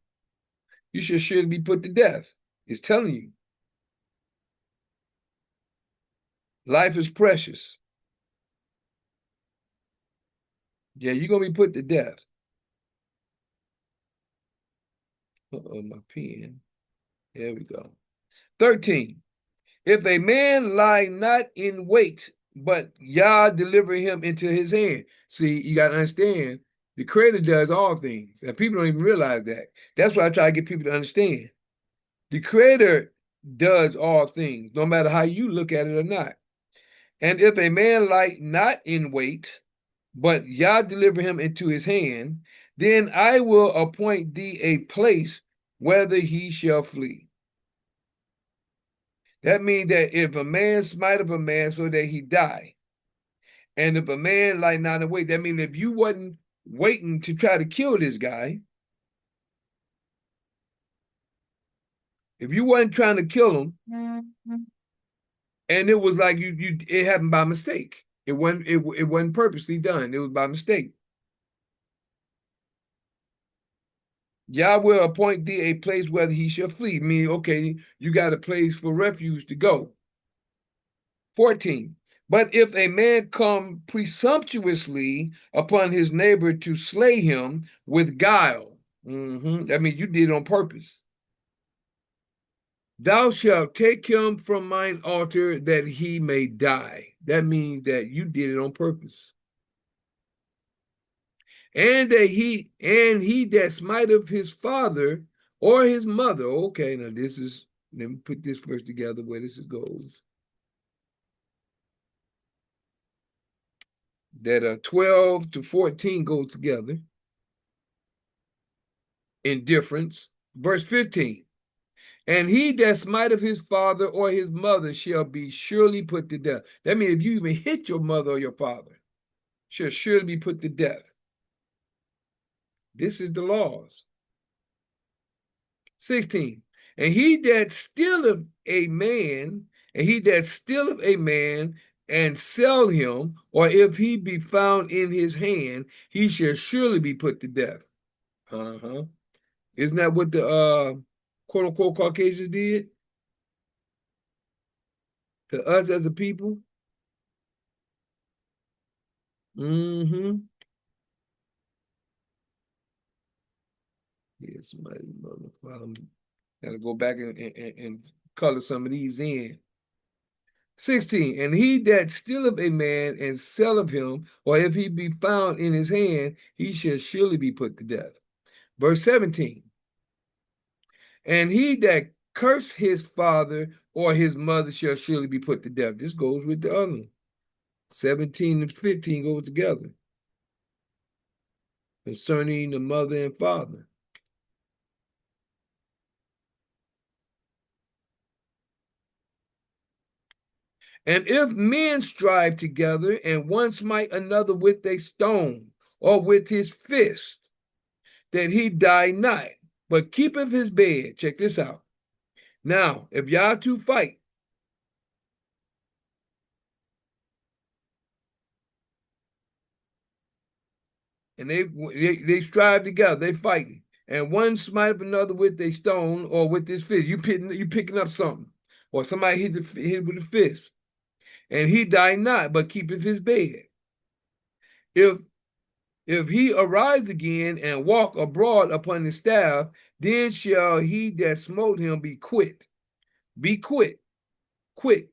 Speaker 1: you should surely be put to death. It's telling you. Life is precious. Yeah, you're going to be put to death. Uh-oh, my pen. There we go. 13. If a man lie not in wait, but Yah deliver him into his hand. See, you got to understand, the Creator does all things, and people don't even realize that. That's why I try to get people to understand. The Creator does all things, no matter how you look at it or not. And if a man lie not in wait, but Yah deliver him into his hand, then I will appoint thee a place whether he shall flee. That means that if a man smite of a man so that he die, and if a man lie not in wait, that means if you wasn't waiting to try to kill this guy, if you wasn't trying to kill him, And it was like it happened by mistake. It wasn't purposely done. It was by mistake. Yah will appoint thee a place where he shall flee. Meaning, okay, you got a place for refuge to go. 14. But if a man come presumptuously upon his neighbor to slay him with guile, that means you did it on purpose. Thou shalt take him from mine altar that he may die. That means that you did it on purpose. And he that smiteth his father or his mother. Okay, now let me put this verse together where this goes. That 12 to 14 goes together. Indifference. Verse 15. And he that smiteth his father or his mother shall be surely put to death. That means if you even hit your mother or your father, shall surely be put to death. This is the laws. 16. And he that stealeth a man, and sell him, or if he be found in his hand, he shall surely be put to death. Isn't that what the quote unquote Caucasians did to us as a people? Yeah, somebody gotta go back and color some of these in. 16. And he that stealeth a man and selleth him, or if he be found in his hand, he shall surely be put to death. Verse 17. And he that curse his father or his mother shall surely be put to death. This goes with the other one. 17 and 15 go together concerning the mother and father. And if men strive together, and one smite another with a stone or with his fist, that he die not, but keepeth his bed. Check this out. Now, if y'all two fight, and they strive together, they fighting, and one smite another with a stone or with his fist. You picking up something, or somebody hit with a fist, and he die not, but keepeth his bed. If he arise again and walk abroad upon his staff, then shall he that smote him be quit. Be quit. Quit.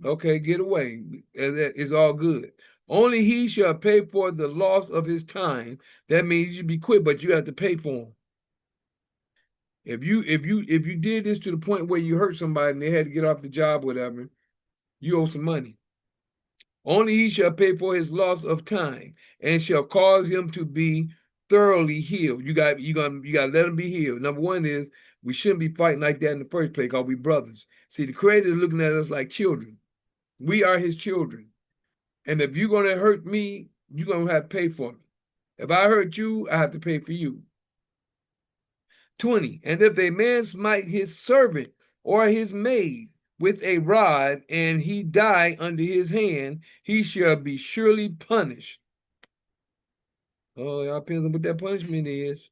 Speaker 1: Okay, get away. It's all good. Only he shall pay for the loss of his time. That means you be quit, but you have to pay for him. If you did this to the point where you hurt somebody and they had to get off the job, whatever, you owe some money. Only he shall pay for his loss of time, and shall cause him to be thoroughly healed. You got to let him be healed. Number one is we shouldn't be fighting like that in the first place, because we brothers. See, the Creator is looking at us like children. We are his children. And if you're going to hurt me, you're going to have to pay for me. If I hurt you, I have to pay for you. 20. And if a man smite his servant or his maid with a rod, and he die under his hand, he shall be surely punished. Oh, y'all depends on what that punishment is.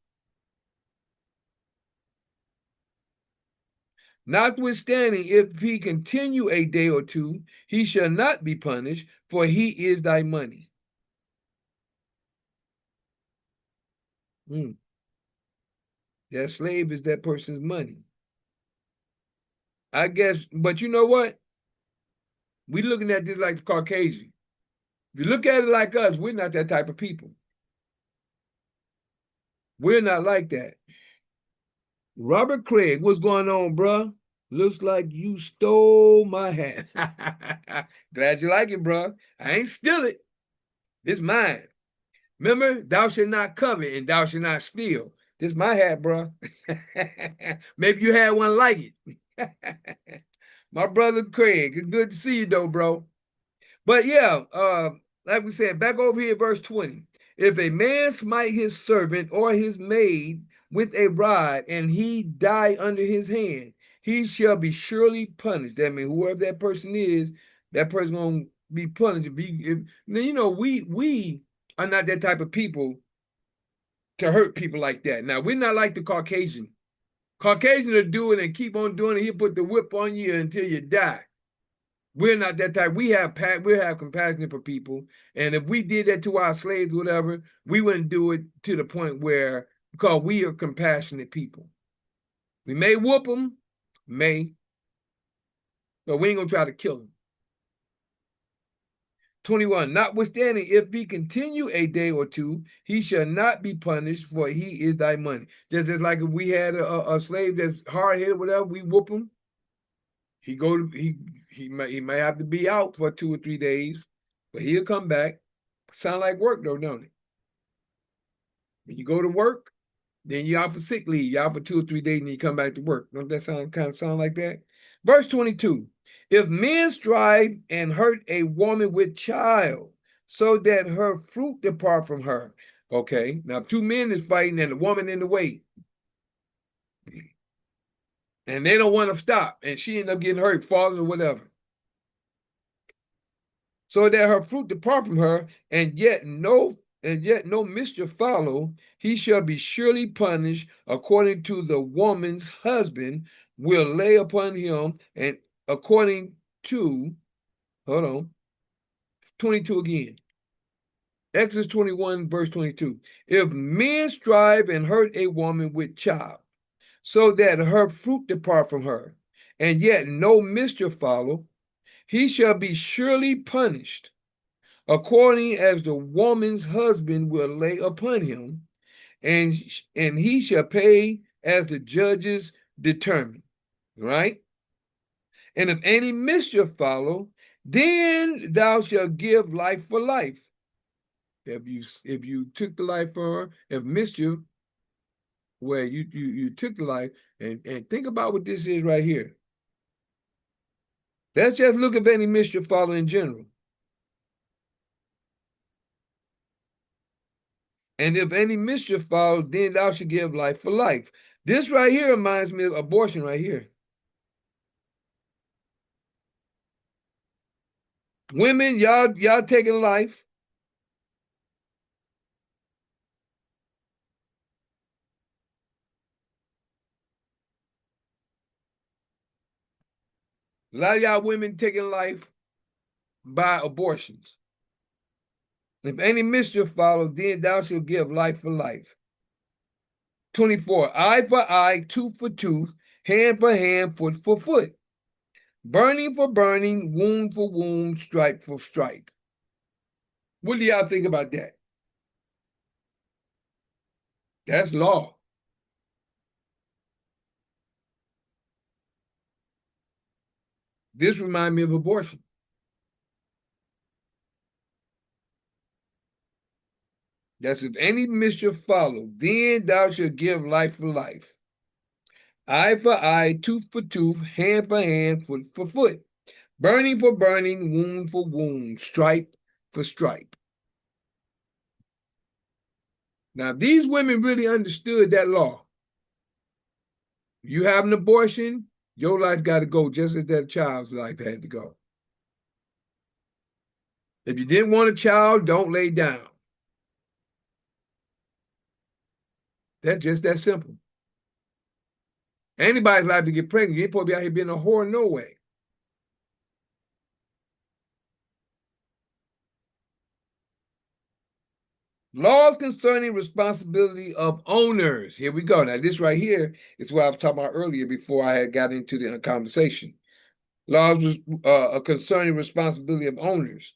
Speaker 1: Notwithstanding, if he continue a day or two, he shall not be punished, for he is thy money. That slave is that person's money. I guess, but you know what? We looking at this like the Caucasian. If you look at it like us, we're not that type of people. We're not like that. Robert Craig, what's going on, bro? Looks like you stole my hat. Glad you like it, bro. I ain't steal it. It's mine. Remember, thou shalt not covet and thou shalt not steal. This my hat, bro. Maybe you had one like it. My brother Craig, it's good to see you though, bro. But yeah, like we said, back over here, verse 20. If a man smite his servant or his maid with a rod, and he die under his hand, he shall be surely punished. That means whoever that person is, that person gonna be punished. Now, you know, we are not that type of people to hurt people like that. Now, we're not like the Caucasian. Caucasian will do it and keep on doing it. He'll put the whip on you until you die. We're not that type. We have compassion for people, and if we did that to our slaves, whatever, we wouldn't do it to the point where, because we are compassionate people. We may whoop them, but we ain't gonna try to kill them. 21. Notwithstanding, if he continue a day or two, he shall not be punished, for he is thy money. Just as like if we had a slave that's hard headed, whatever, we whoop him. He might have to be out for 2 or 3 days, but he'll come back. Sound like work though, don't it? When you go to work, then you're out for sick leave. You're out for 2 or 3 days, and you come back to work. Don't that sound like that? Verse 22. If men strive and hurt a woman with child, so that her fruit depart from her. Okay, now 2 men is fighting and the woman in the way. And they don't want to stop. And she end up getting hurt, falling or whatever. So that her fruit depart from her, and yet no mischief follow, he shall be surely punished according to the woman's husband will lay upon him, and according to, hold on, 22 again. Exodus 21, verse 22. If men strive and hurt a woman with child, so that her fruit depart from her, and yet no mischief follow, he shall be surely punished, according as the woman's husband will lay upon him, and he shall pay as the judges determine. Right? And if any mischief follow, then thou shalt give life for life. If you took the life for her, if mischief, where you took the life, and think about what this is right here. Let's just look at any mischief follow in general. And if any mischief follow, then thou shalt give life for life. This right here reminds me of abortion right here. Women, y'all taking life. A lot of y'all women taking life by abortions. If any mischief follows, then thou shalt give life for life. 24. Eye for eye, tooth for tooth, hand for hand, foot for foot. Burning for burning, wound for wound, stripe for stripe. What do y'all think about that? That's law. This reminds me of abortion. That's if any mischief follow, then thou shalt give life for life. Eye for eye, tooth for tooth, hand for hand, foot for foot. Burning for burning, wound for wound, stripe for stripe. Now, these women really understood that law. You have an abortion, your life got to go just as that child's life had to go. If you didn't want a child, don't lay down. That's just that simple. Anybody's life to get pregnant. You ain't supposed to be out here being a whore no way. Laws concerning responsibility of owners. Here we go. Now, this right here is what I was talking about earlier before I had got into the conversation. Laws concerning responsibility of owners.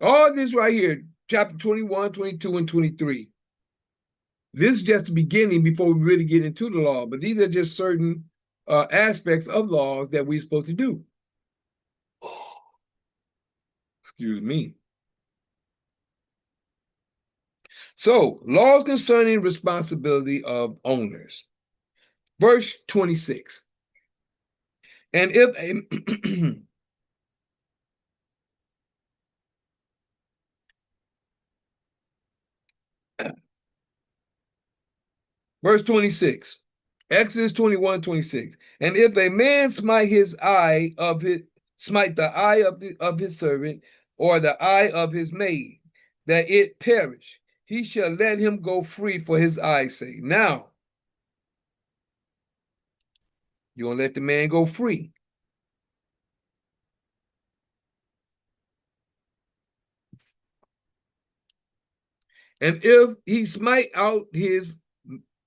Speaker 1: All this right here, chapter 21, 22, and 23. This is just the beginning before we really get into the law, but these are just certain aspects of laws that we're supposed to do. Excuse me. So, laws concerning responsibility of owners. Verse 26. And if a verse 26. Exodus 21:26. And if a man smite the eye of his servant, or the eye of his maid, that it perish, he shall let him go free for his eye's sake. Now, you're gonna let the man go free. And if he smite out his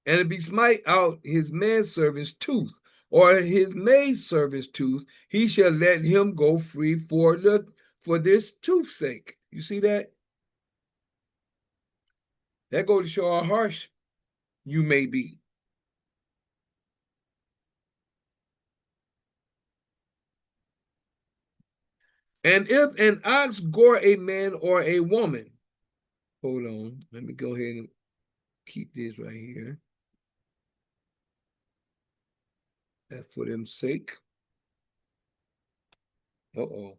Speaker 1: And if he smite out his manservant's tooth or his maidservant's tooth, he shall let him go free for this tooth's sake. You see that? That goes to show how harsh you may be. And if an ox gore a man or a woman, hold on, let me go ahead and keep this right here. That's for them sake. Uh-oh.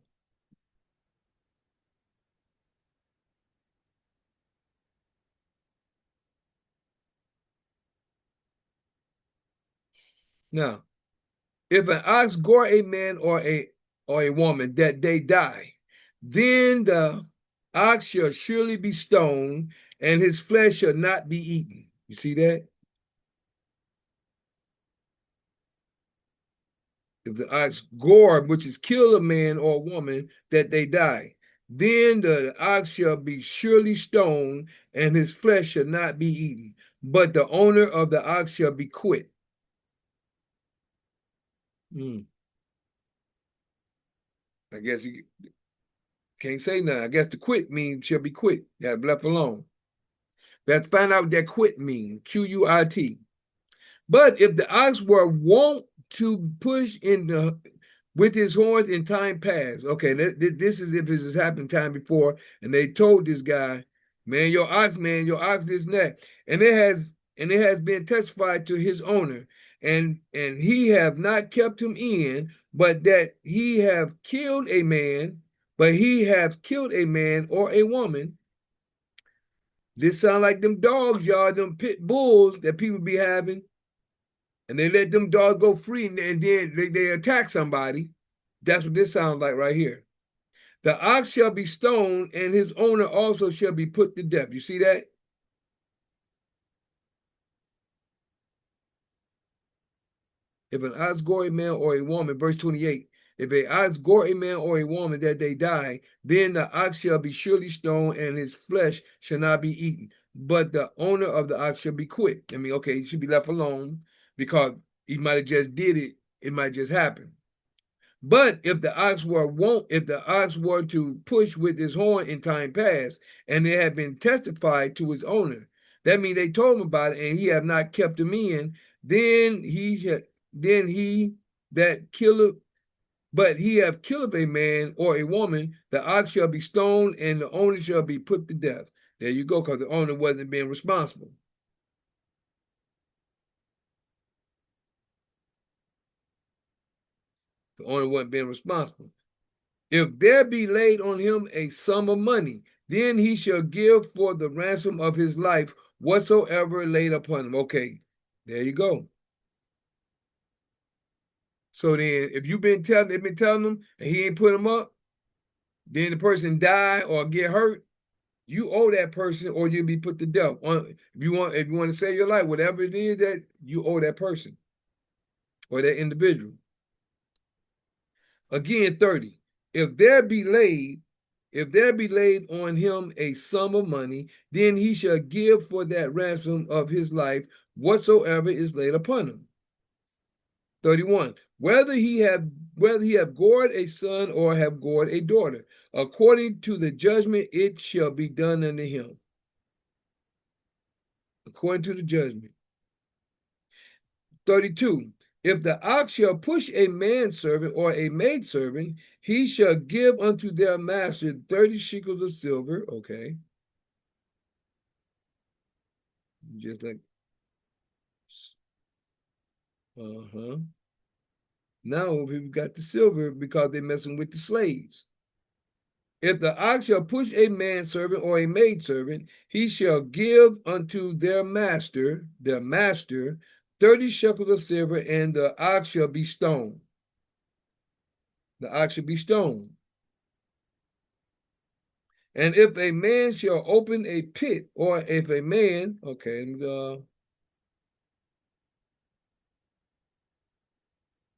Speaker 1: Now, if an ox gore a man or a woman that they die, then the ox shall surely be stoned, and his flesh shall not be eaten. You see that? If the ox gore, which is kill a man or a woman, that they die, then the ox shall be surely stoned, and his flesh shall not be eaten. But the owner of the ox shall be quit. I guess you can't say nothing. I guess the quit means shall be quit. That left alone. Let's find out what that quit means. Quit. But if the ox were wont to push with his horns in time past, okay, this is if this has happened time before, and they told this guy, man, your ox, this and that, and it has been testified to his owner, and he have not kept him in, but that he have killed a man, or a woman. This sound like them dogs, y'all, them pit bulls that people be having, and they let them dogs go free, and then they attack somebody. That's what this sounds like right here. The ox shall be stoned, and his owner also shall be put to death. You see that? If an ox gore a man or a woman, verse 28, if a ox gore a man or a woman that they die, then the ox shall be surely stoned, and his flesh shall not be eaten. But the owner of the ox shall be quit. I mean, okay, he should be left alone because he might have just did it. It might just happen. But if the ox were to push with his horn in time past, and it had been testified to his owner, that means they told him about it, and he have not kept him in, then he that killeth, but he have killed a man or a woman, the ox shall be stoned, and the owner shall be put to death. There you go, because the owner wasn't being responsible. The owner wasn't being responsible. If there be laid on him a sum of money, then he shall give for the ransom of his life whatsoever laid upon him. Okay, there you go. So then, if they've been telling him, and he ain't put him up, then the person die or get hurt, you owe that person, or you'll be put to death. If you want to save your life, whatever it is that you owe that person or that individual. Again, 30. If there be laid on him a sum of money, then he shall give for that ransom of his life whatsoever is laid upon him. 31. Whether he have gored a son or have gored a daughter, according to the judgment it shall be done unto him. According to the judgment. 32. If the ox shall push a manservant or a maidservant, he shall give unto their master 30 shekels of silver. Okay. Just like, Now we've got the silver because they're messing with the slaves. If the ox shall push a manservant or a maidservant, he shall give unto their master 30 shekels of silver, and the ox shall be stoned. The ox shall be stoned. And if a man shall open a pit, or if a man, okay,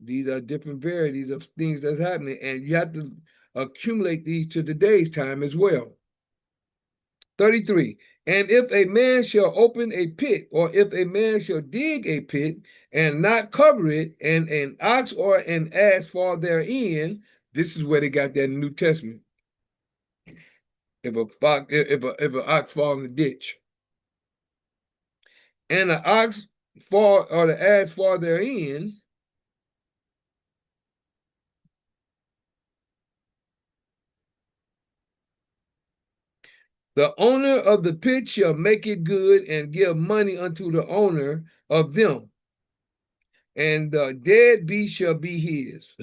Speaker 1: these are different varieties of things that's happening, and you have to accumulate these to today's time as well. 33. And if a man shall open a pit, or if a man shall dig a pit and not cover it, and an ox or an ass fall therein, this is where they got that in the New Testament. If an ox fall in the ditch, and the ox fall or the ass fall therein, the owner of the pit shall make it good and give money unto the owner of them, and the dead beast shall be his.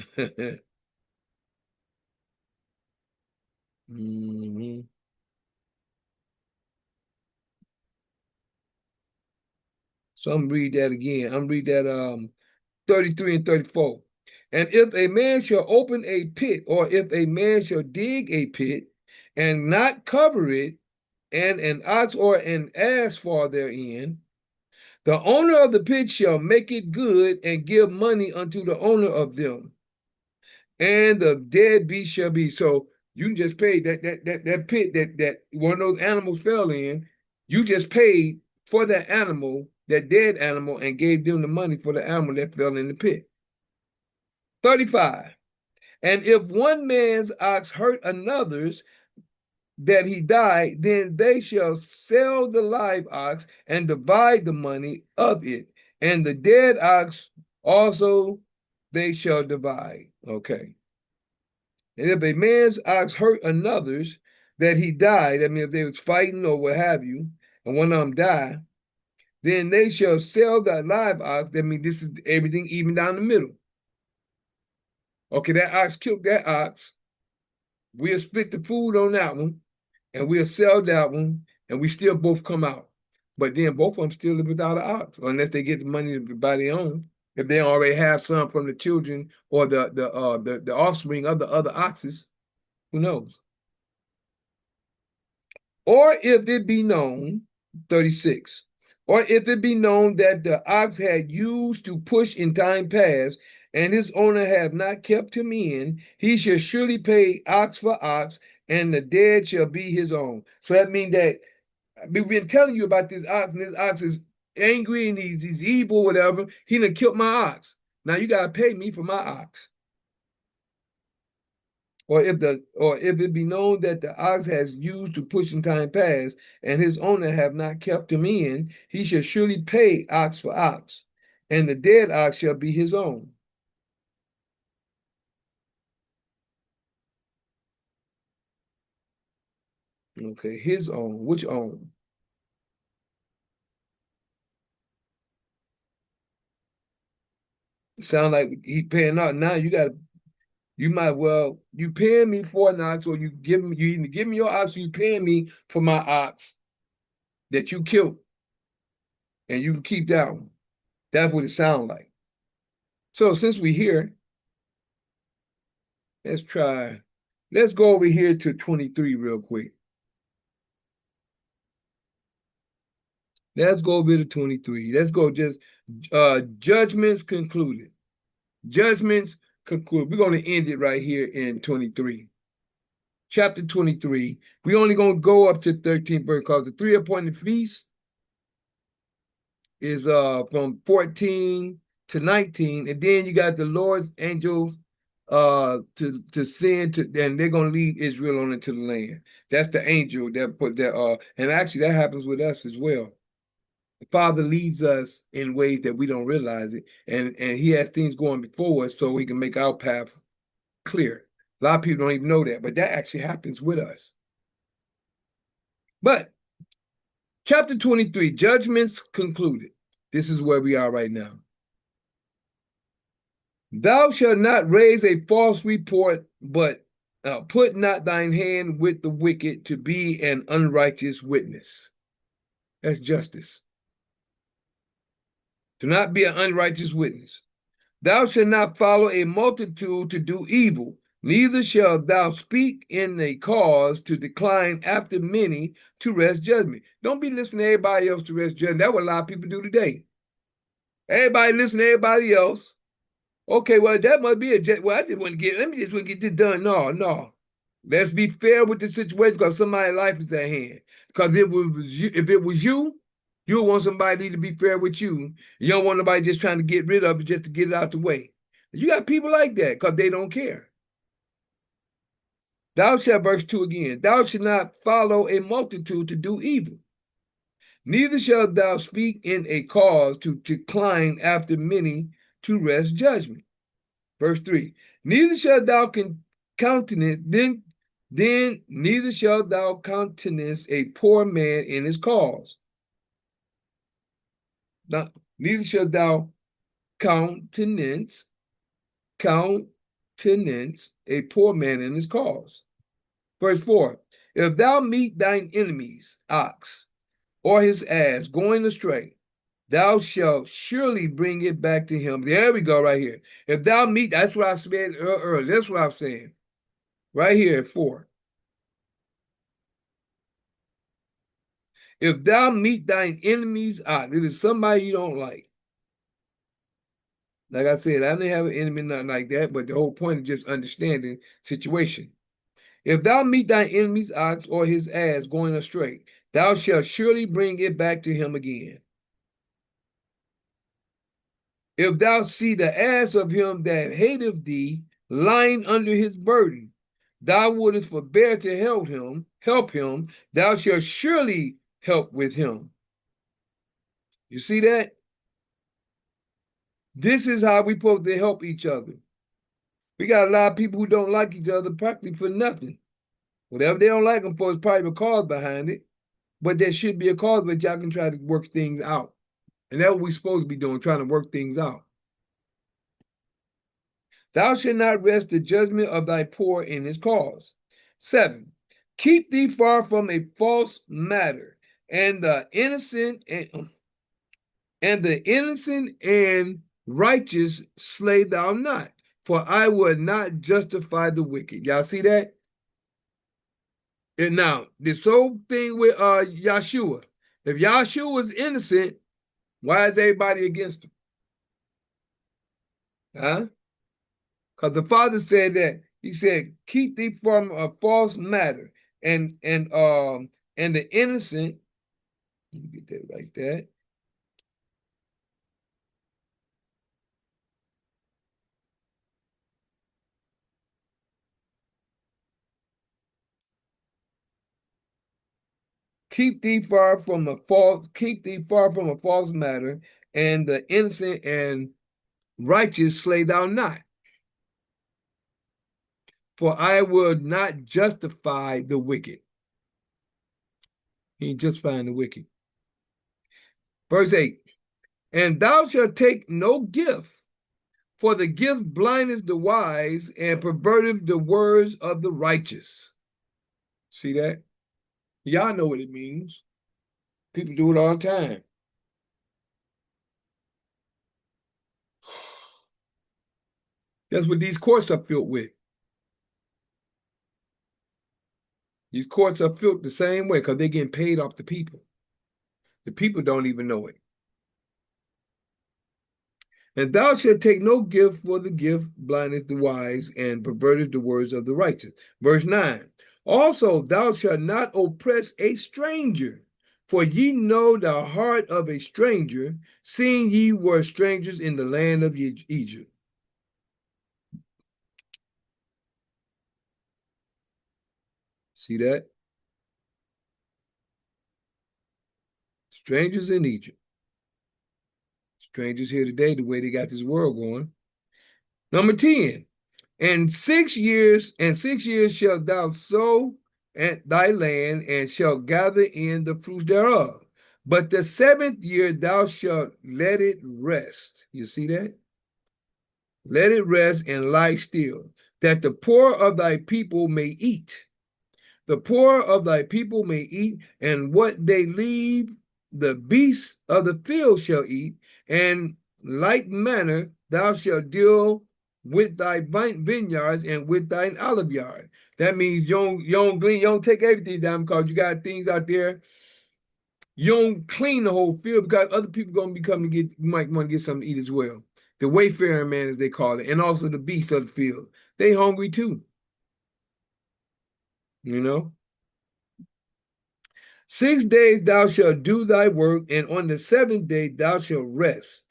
Speaker 1: Mm-hmm. So I'm read that again. I'm read that 33 and 34. And if a man shall open a pit, or if a man shall dig a pit and not cover it, and an ox or an ass fall therein, the owner of the pit shall make it good and give money unto the owner of them, and the dead beast shall be. So you just paid that pit that one of those animals fell in. You just paid for that animal, that dead animal, and gave them the money for the animal that fell in the pit. 35. And if one man's ox hurt another's, that he die, then they shall sell the live ox and divide the money of it. And the dead ox also they shall divide. Okay. And if a man's ox hurt another's, that he died, I mean, if they was fighting or what have you, and one of them died, then they shall sell the live ox. That means this is everything even down the middle. Okay, that ox killed that ox. We'll split the food on that one, and we'll sell that one, and we still both come out. But then both of them still live without an ox, unless they get the money to buy their own. If they already have some from the children or the offspring of the other oxes, who knows? Or if it be known, 36, or if it be known that the ox had used to push in time past, and his owner have not kept him in, he shall surely pay ox for ox, and the dead shall be his own. So that means that we've been telling you about this ox, and this ox is angry and he's evil, whatever. He done killed my ox. Now you gotta pay me for my ox. Or if it be known that the ox has used to push in time past, and his owner have not kept him in, he shall surely pay ox for ox, and the dead ox shall be his own. Okay, his own. Which own? Sound like he paying out now. You might well you paying me for an ox, or you either give me your ox, or you paying me for my ox that you killed, and you can keep that one. That's what it sounds like. So since we're here, let's try. Let's go over here to 23 real quick. Let's go over to 23. Let's go just judgments concluded. Judgments concluded. We're going to end it right here in 23. Chapter 23. We're only going to go up to 13 because the three appointed feasts is from 14 to 19, and then you got the Lord's angels to send to, and they're gonna lead Israel on into the land. That's the angel that put that and actually that happens with us as well. The Father leads us in ways that we don't realize it, and he has things going before us so we can make our path clear. A lot of people don't even know that, but that actually happens with us. But chapter 23, judgments concluded. This is where we are right now. Thou shalt not raise a false report, but put not thine hand with the wicked to be an unrighteous witness. That's justice. Do not be an unrighteous witness. Thou shalt not follow a multitude to do evil, neither shalt thou speak in a cause to decline after many to rest judgment. Don't be listening to everybody else to rest judgment. That's what a lot of people do today. Everybody listen to everybody else. Okay, well, that must be I just want to let me just want to get this done. No. Let's be fair with the situation because somebody's life is at hand. Because if it was you, you want somebody to be fair with you. You don't want nobody just trying to get rid of it just to get it out the way. You got people like that because they don't care. Thou shalt, verse 2 again, thou shalt not follow a multitude to do evil. Neither shalt thou speak in a cause to decline after many to rest judgment. Verse 3, neither shalt thou countenance, then neither shalt thou countenance a poor man in his cause. Now, neither shalt thou countenance a poor man in his cause. Verse 4, if thou meet thine enemy's ox or his ass going astray, thou shalt surely bring it back to him. There we go, right here. If thou meet, that's what I said earlier. That's what I'm saying. Right here at 4. If thou meet thine enemy's ox, if it's somebody you don't like I said, I didn't have an enemy, nothing like that, but the whole point is just understanding situation. If thou meet thine enemy's ox or his ass going astray, thou shalt surely bring it back to him again. If thou see the ass of him that hateth thee lying under his burden, thou wouldest forbear to help him, thou shalt surely help with him. You see that? This is how we're supposed to help each other. We got a lot of people who don't like each other practically for nothing. Whatever they don't like them for is probably a cause behind it, but there should be a cause that y'all can try to work things out. And that's what we're supposed to be doing, trying to work things out. Thou shalt not rest the judgment of thy poor in his cause. 7, keep thee far from a false matter, and the innocent and righteous slay thou not, for I will not justify the wicked. Y'all see that? And now, this whole thing with Yahshua, if Yahshua is innocent, why is everybody against him? Huh? Because the Father said that, he said, keep thee from a false matter, and the innocent, let me get that like that. Keep thee far from a false matter, and the innocent and righteous slay thou not. For I will not justify the wicked. He ain't justifying the wicked. Verse 8, and thou shalt take no gift, for the gift blindeth the wise and perverteth the words of the righteous. See that? Y'all know what it means. People do it all the time. That's what these courts are filled with. These courts are filled the same way because they're getting paid off the people. The people don't even know it. And thou shalt take no gift, for the gift blindeth the wise and perverteth the words of the righteous. Verse 9, also thou shalt not oppress a stranger, for ye know the heart of a stranger, seeing ye were strangers in the land of Egypt. See that? Strangers in Egypt. Strangers here today, the way they got this world going. Number 10, and 6 years shalt thou sow at thy land, and shalt gather in the fruits thereof. But the 7th year thou shalt let it rest. You see that? Let it rest and lie still, that the poor of thy people may eat. The poor of thy people may eat, and what they leave the beasts of the field shall eat, and like manner thou shalt deal with thy vineyards and with thine olive yard. That means you don't glean, you don't take everything down because you got things out there. You don't clean the whole field because other people gonna be coming to get, you might want to get something to eat as well. The wayfaring man, as they call it, and also the beasts of the field. They hungry too. You know? 6 days thou shalt do thy work, and on the seventh day thou shalt rest.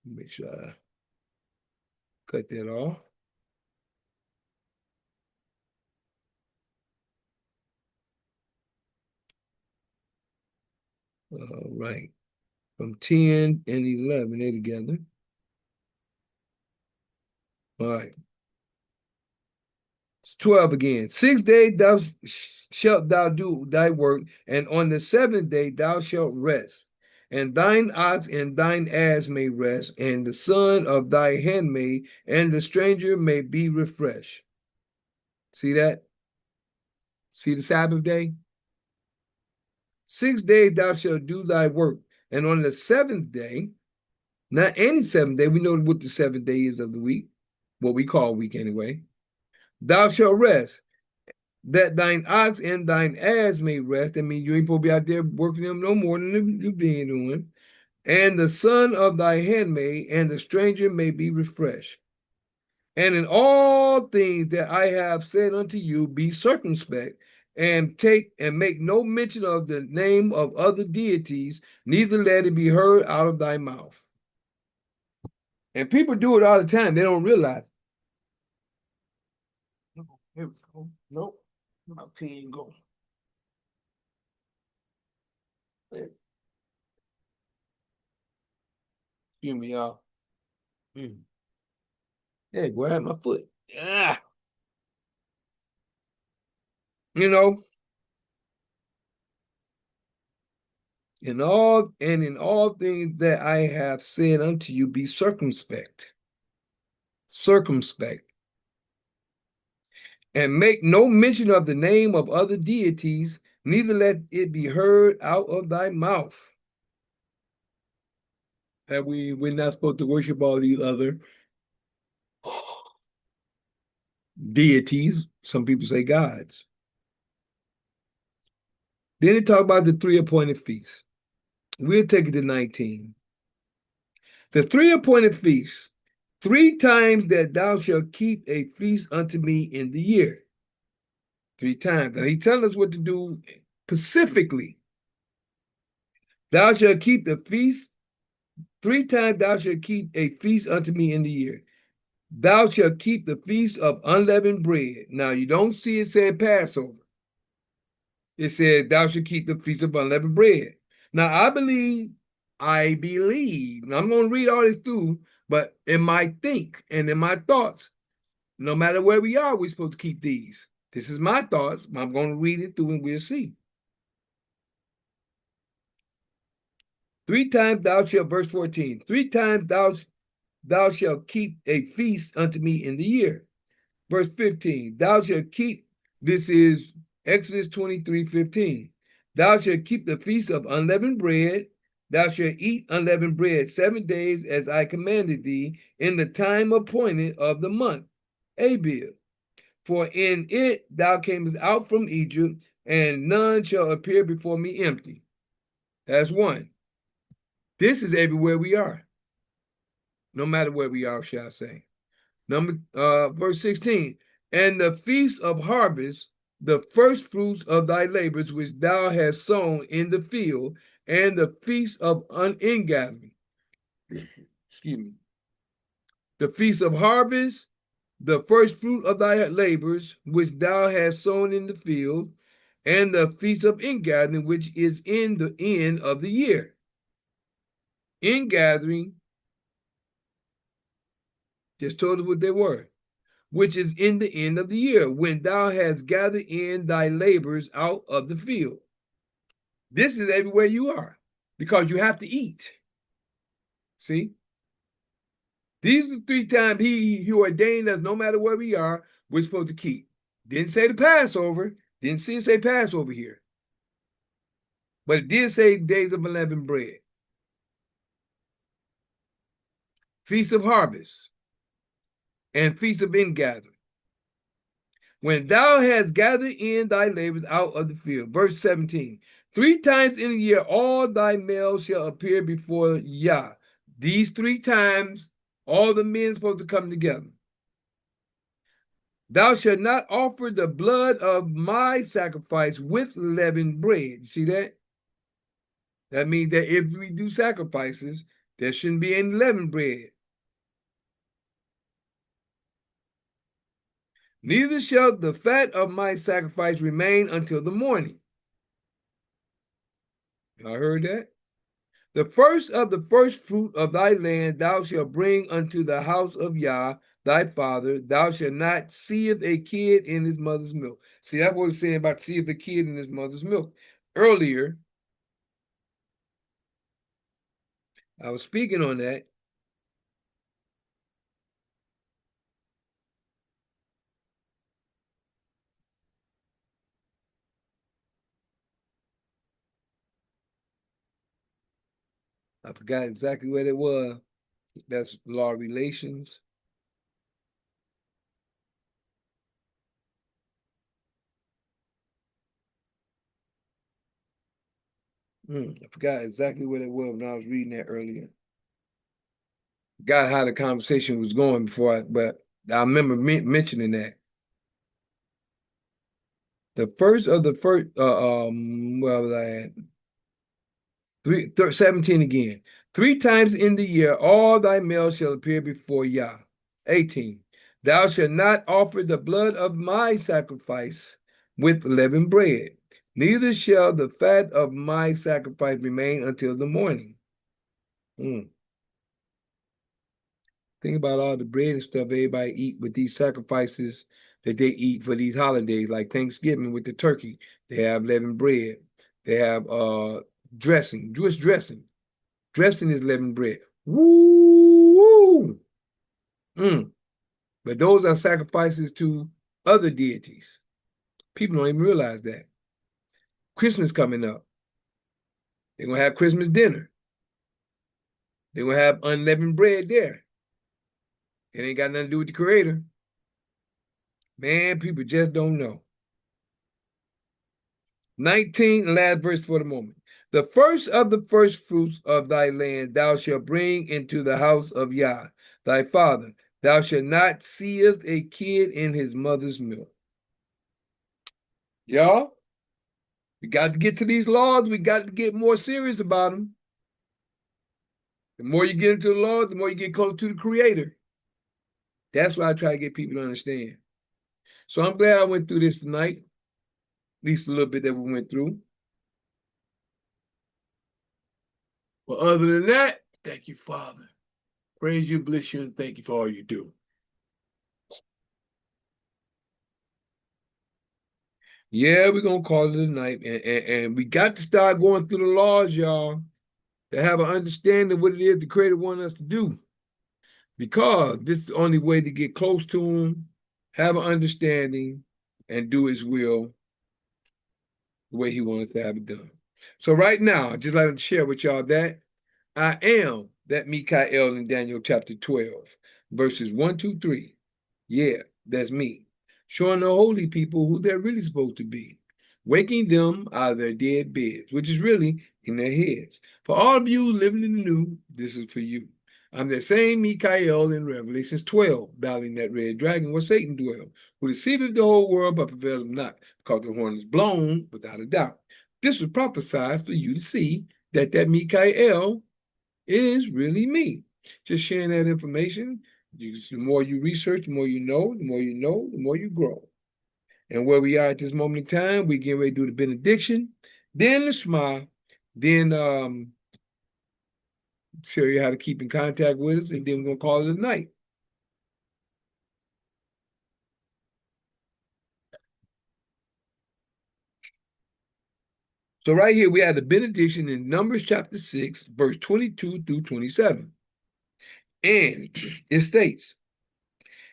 Speaker 1: Make sure I cut that off. All right. From 10 and 11, they're together. All right. It's 12 again. 6 days thou shalt thou do thy work, and on the seventh day thou shalt rest. And thine ox and thine ass may rest, and the son of thy handmaid and the stranger may be refreshed. See that? See the Sabbath day? 6 days thou shalt do thy work, and on the seventh day, not any seventh day, we know what the seventh day is of the week, what we call week anyway. Thou shalt rest, that thine ox and thine ass may rest. That means you ain't supposed to be out there working them no more than you been doing. And the son of thy handmaid and the stranger may be refreshed. And in all things that I have said unto you, be circumspect, and take and make no mention of the name of other deities, neither let it be heard out of thy mouth. And people do it all the time. They don't realize. Here we go. Nope. My pen go. Excuse me, y'all. Hey, grab my foot. Yeah. You know, in all things that I have said unto you, be circumspect. Circumspect. And make no mention of the name of other deities, neither let it be heard out of thy mouth. That we're not supposed to worship all these other deities. Some people say gods. Then they talk about the three appointed feasts. We'll take it to 19. The three appointed feasts, 3 times that thou shalt keep a feast unto me in the year. 3 times. And he tells us what to do specifically. Thou shalt keep the feast. 3 times thou shalt keep a feast unto me in the year. Thou shalt keep the feast of unleavened bread. Now you don't see it saying Passover. It said thou shalt keep the feast of unleavened bread. Now I believe, now I'm going to read all this through, but in my think and in my thoughts, no matter where we are, we're supposed to keep these. This is my thoughts. I'm going to read it through and we'll see. 3 times thou shalt, verse 14, 3 times thou shalt keep a feast unto me in the year. Verse 15, thou shalt keep, this is Exodus 23:15. Thou shalt keep the feast of unleavened bread. Thou shalt eat unleavened bread 7 days as I commanded thee in the time appointed of the month, Abib. For in it thou camest out from Egypt, and none shall appear before me empty. That's one. This is everywhere we are. No matter where we are, shall I say. Verse 16. And the feast of harvest, the first fruits of thy labors which thou hast sown in the field, and the feast of ingathering. Excuse me. The feast of harvest, the first fruit of thy labors which thou hast sown in the field, and the feast of ingathering, which is in the end of the year. Ingathering, just told us what they were, which is in the end of the year, when thou hast gathered in thy labors out of the field. This is everywhere you are, because you have to eat. See? These are 3 times he ordained us, no matter where we are, we're supposed to keep. Didn't say the Passover. Didn't see it say Passover here. But it did say days of unleavened bread. Feast of harvest and feast of ingathering. When thou hast gathered in thy labors out of the field. Verse 17. 3 times in a year all thy males shall appear before Yah. These 3 times all the men are supposed to come together. Thou shalt not offer the blood of my sacrifice with leavened bread. See that? That means that if we do sacrifices, there shouldn't be any leavened bread. Neither shall the fat of my sacrifice remain until the morning. I heard that. The first of the first fruit of thy land thou shalt bring unto the house of Yah thy father. Thou shalt not seeth a kid in his mother's milk. See, that's what it's saying about seeth a kid in his mother's milk. Earlier, I was speaking on that. I forgot exactly what it was. That's law of relations. I forgot exactly what it was when I was reading that earlier. Forgot how the conversation was going before, but I remember mentioning that. The first of the first, well, was I at? 17 again. 3 times in the year all thy males shall appear before Yah. 18. Thou shalt not offer the blood of my sacrifice with leavened bread, neither shall the fat of my sacrifice remain until the morning. Think about all the bread and stuff everybody eat with these sacrifices that they eat for these holidays, like Thanksgiving with the turkey. They have leavened bread. They have dressing, Jewish dressing. Dressing is leavened bread. Woo! But those are sacrifices to other deities. People don't even realize that. Christmas coming up. They're going to have Christmas dinner. They're going to have unleavened bread there. It ain't got nothing to do with the Creator. Man, people just don't know. 19, last verse for the moment. The first of the first fruits of thy land thou shalt bring into the house of Yah, thy father. Thou shalt not seest a kid in his mother's milk. Y'all, we got to get to these laws. We got to get more serious about them. The more you get into the laws, the more you get closer to the Creator. That's what I try to get people to understand. So I'm glad I went through this tonight, at least a little bit that we went through. But other than that, thank you, Father. Praise you, bless you, and thank you for all you do. Yeah, we're going to call it a night. And we got to start going through the laws, y'all, to have an understanding of what it is the Creator wants us to do. Because this is the only way to get close to Him, have an understanding, and do His will the way He wants us to have it done. So right now, I'd just like to share with y'all that I am that Mikael in Daniel chapter 12, verses 1, 2, 3. Yeah, that's me. Showing the holy people who they're really supposed to be. Waking them out of their dead beds, which is really in their heads. For all of you living in the new, this is for you. I'm the same Mikael in Revelations 12, battling that red dragon where Satan dwells, who deceiveth the whole world but prevaileth not, because the horn is blown without a doubt. This was prophesied for you to see that Mikael is really me. Just sharing that information. The more you research, the more you know, the more you know, the more you grow. And where we are at this moment in time, we getting ready to do the benediction, then the Shema, then show you how to keep in contact with us, and then we're going to call it a night. So right here, we have the benediction in Numbers chapter 6, verse 22 through 27. And it states,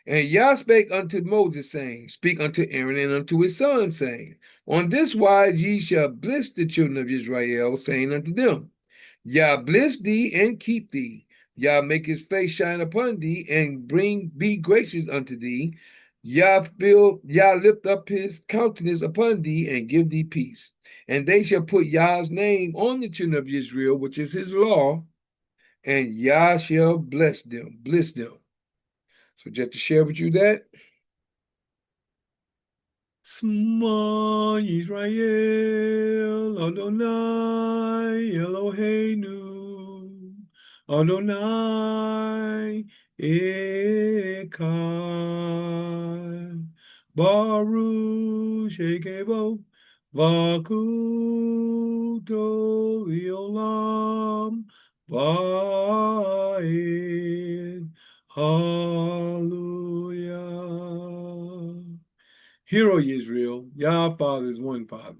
Speaker 1: And Yah spake unto Moses, saying, Speak unto Aaron and unto his sons, saying, On this wise ye shall bless the children of Israel, saying unto them, Yah bless thee and keep thee. Yah make his face shine upon thee and be gracious unto thee. Yah lift up his countenance upon thee and give thee peace. And they shall put Yah's name on the children of Israel, which is his law, and Yah shall bless them. So just to share with you that. Shema Yisrael, Adonai Eloheinu, Adonai Echad, Baruch Shekebo, Vakuto Violam, Vaed, Hallelujah. Hear, O Israel, Yah our Father is one Father.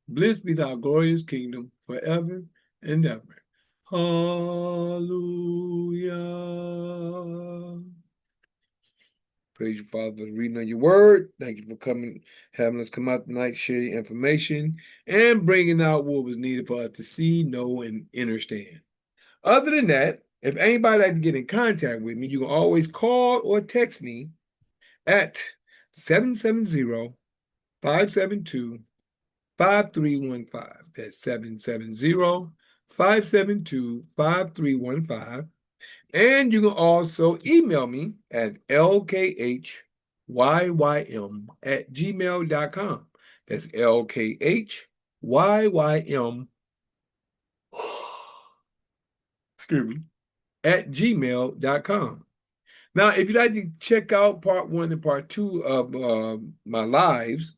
Speaker 1: Blessed be thy glorious kingdom forever and ever. Hallelujah. Praise you, Father, for the reading of your word. Thank you for having us come out tonight, share your information, and bringing out what was needed for us to see, know, and understand. Other than that, if anybody like to get in contact with me, you can always call or text me at 770 572 5315. That's 770-572-5315. And you can also email me at lkhyym@gmail.com. That's lkhyym excuse me, at gmail.com. Now, if you'd like to check out part 1 and part 2 of my lives,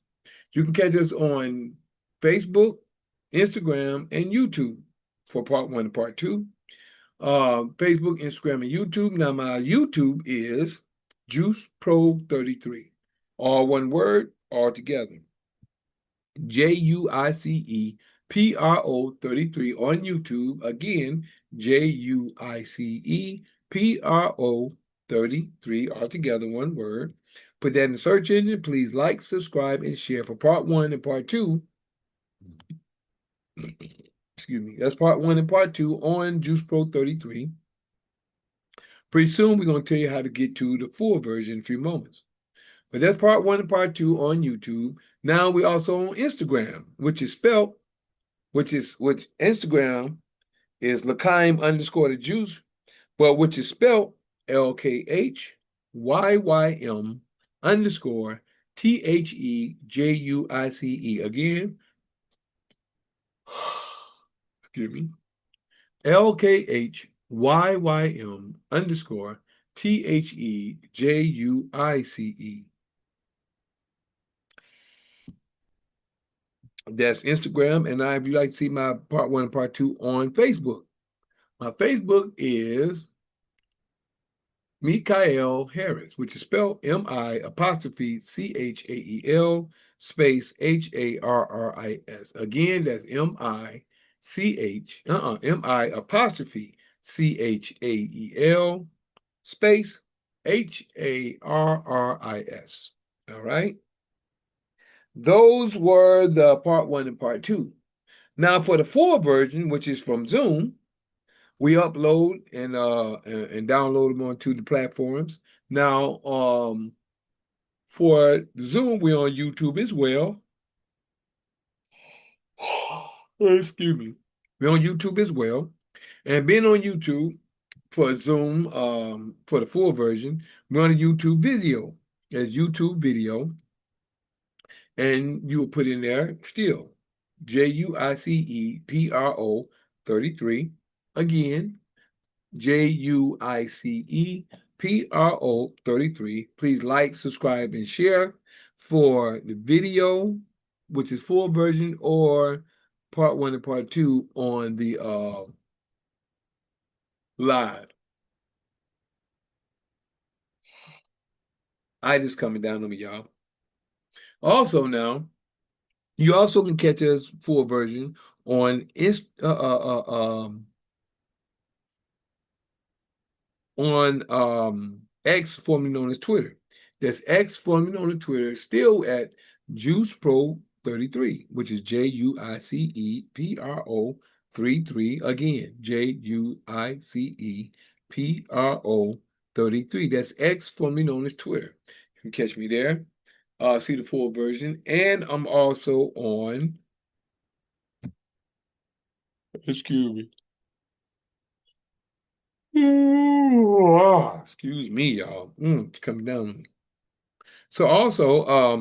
Speaker 1: you can catch us on Facebook, Instagram, and YouTube for part 1 and part 2. Facebook, Instagram, and YouTube. Now, my YouTube is Juice Pro 33. All one word, all together. JUICE PRO 33 on YouTube. Again, JUICE PRO 33, all together, one word. Put that in the search engine. Please like, subscribe, and share for part 1 and part 2. Excuse me. That's part 1 and part 2 on Juice Pro 33. Pretty soon, we're going to tell you how to get to the full version in a few moments. But that's part 1 and part 2 on YouTube. Now we're also on Instagram, which Instagram is L'chaim_ the juice, but which is spelled LKHYYM _ THEJUICE. Again, excuse me, LKHYYM _ THEJUICE. That's Instagram. And now, if you'd like to see my part 1 and part 2 on Facebook, my Facebook is Mikael Harris, which is spelled MI_CHAEL HARRIS. Again, that's MI_CHAEL HARRIS. All right. Those were the part 1 and part 2. Now, for the full version, which is from Zoom, we upload and download them onto the platforms. Now, for Zoom, we're on YouTube as well. Excuse me. We're on YouTube as well. And being on YouTube for Zoom, for the full version, we're on a YouTube video. As YouTube video. And you will put in there still JUICE PRO 33. Again, JUICE PRO 33. Please like, subscribe, and share for the video, which is full version, or part 1 and part 2 on the live. Just coming down on me, y'all. Also now, you also can catch us full version on X, formerly known as Twitter. That's X, formerly known on Twitter, still at JuicePro33, which is JuicePro 33. Again, JuicePro 33. That's X, formerly known as Twitter. You can catch me there. See the full version. And I'm also on, excuse me. Excuse me, y'all. It's coming down. So also,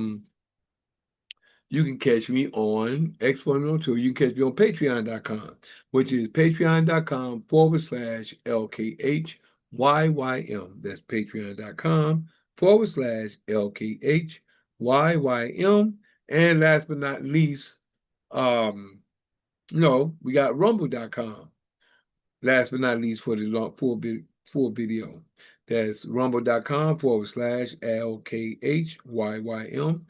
Speaker 1: you can catch me on X102. You can catch me on patreon.com, which is patreon.com/LKHYYM. That's patreon.com/LKHYYM. And last but not least, we got rumble.com. Last but not least, for the full video. That's rumble.com/LKHYYM.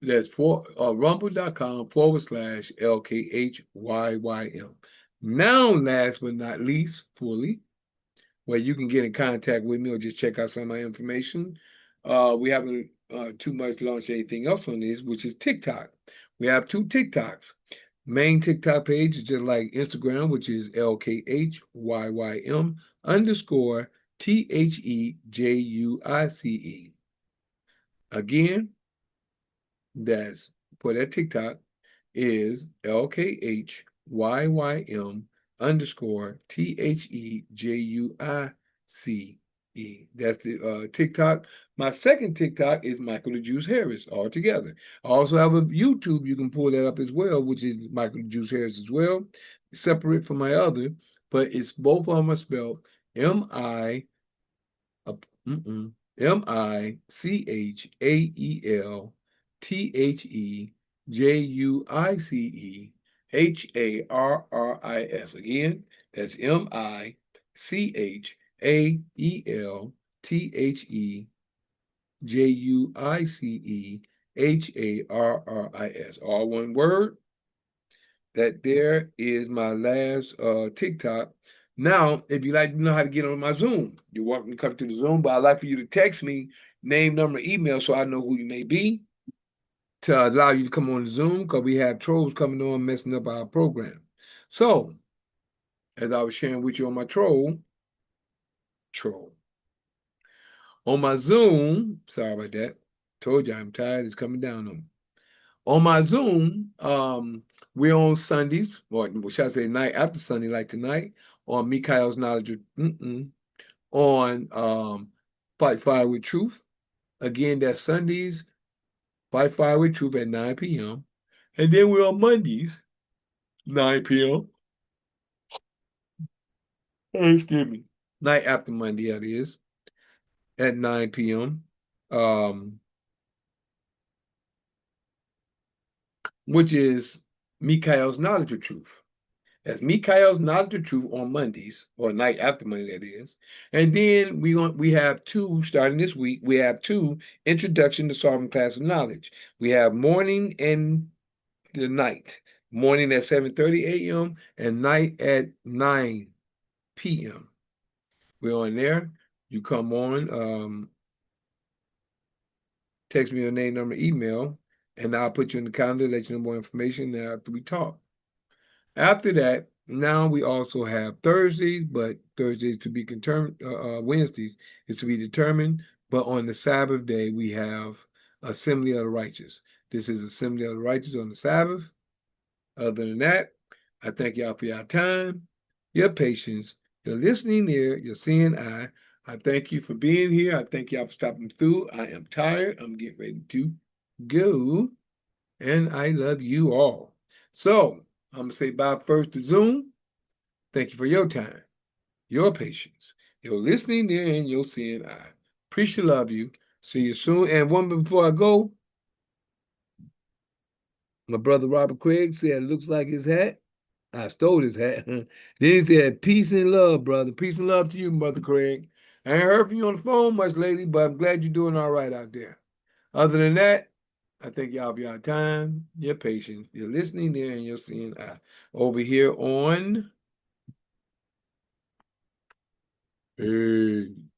Speaker 1: That's for rumble.com/LKHYYM. Now, last but not least, fully, where you can get in contact with me or just check out some of my information. We haven't too much launched anything else on this, which is TikTok. We have 2 TikToks. Main TikTok page is just like Instagram, which is LKHYYM_THEJUICE. Again, that's for that TikTok is LKHYYM_THEJUICE. That's the TikTok. My second TikTok is Michael the Juice Harris altogether. I also have a YouTube. You can pull that up as well, which is Michael the Juice Harris as well, separate from my other, but it's both of them are spelled M-I, MICHAELTHEJUICEHARRIS. Again, that's MICHAELTHEJUICEHARRIS. All one word. That there is my last TikTok. Now, if you like to know how to get on my Zoom, you're welcome to come to the Zoom, but I'd like for you to text me name, number, email so I know who you may be to allow you to come on the Zoom because we have trolls coming on messing up our program. So, as I was sharing with you on my troll, on my Zoom, sorry about that. Told you I'm tired, it's coming down on me. On my Zoom, we're on Sundays, or should I say night after Sunday, like tonight, on Mikhail's Knowledge, on Fight Fire with Truth. Again, that's Sundays, Fight Fire with Truth at 9 p.m. And then we're on Mondays, 9 p.m. Excuse me. Night after Monday, that is, at 9 p.m. Which is Mikhail's Knowledge of Truth. That's Mikhail's Knowledge of Truth on Mondays, or night after Monday, that is. And then we have 2, starting this week, we have 2 Introduction to Solving Class of Knowledge. We have morning and the night. Morning at 7:30 a.m. and night at 9 p.m. We're on there. You come on, text me your name, number, email, and I'll put you in the calendar, let you know more information after we talk. After that, now we also have Thursdays, but Thursdays to be determined, Wednesdays is to be determined. But on the Sabbath day, we have Assembly of the Righteous. This is Assembly of the Righteous on the Sabbath. Other than that, I thank y'all for your time, your patience, your listening ear, your seeing eye. I thank you for being here. I thank y'all for stopping through. I am tired. I'm getting ready to go. And I love you all. So, I'm going to say bye first to Zoom. Thank you for your time, your patience, your listening ear, and your seeing eye. Appreciate, love you. See you soon. And one before I go, my brother Robert Craig said, it looks like his hat. I stole his hat. Then he said, peace and love, brother. Peace and love to you, Brother Craig. I ain't heard from you on the phone much lately, but I'm glad you're doing all right out there. Other than that, I thank y'all for your time, your patience, your listening there, and your seeing eye. Over here on. Hey.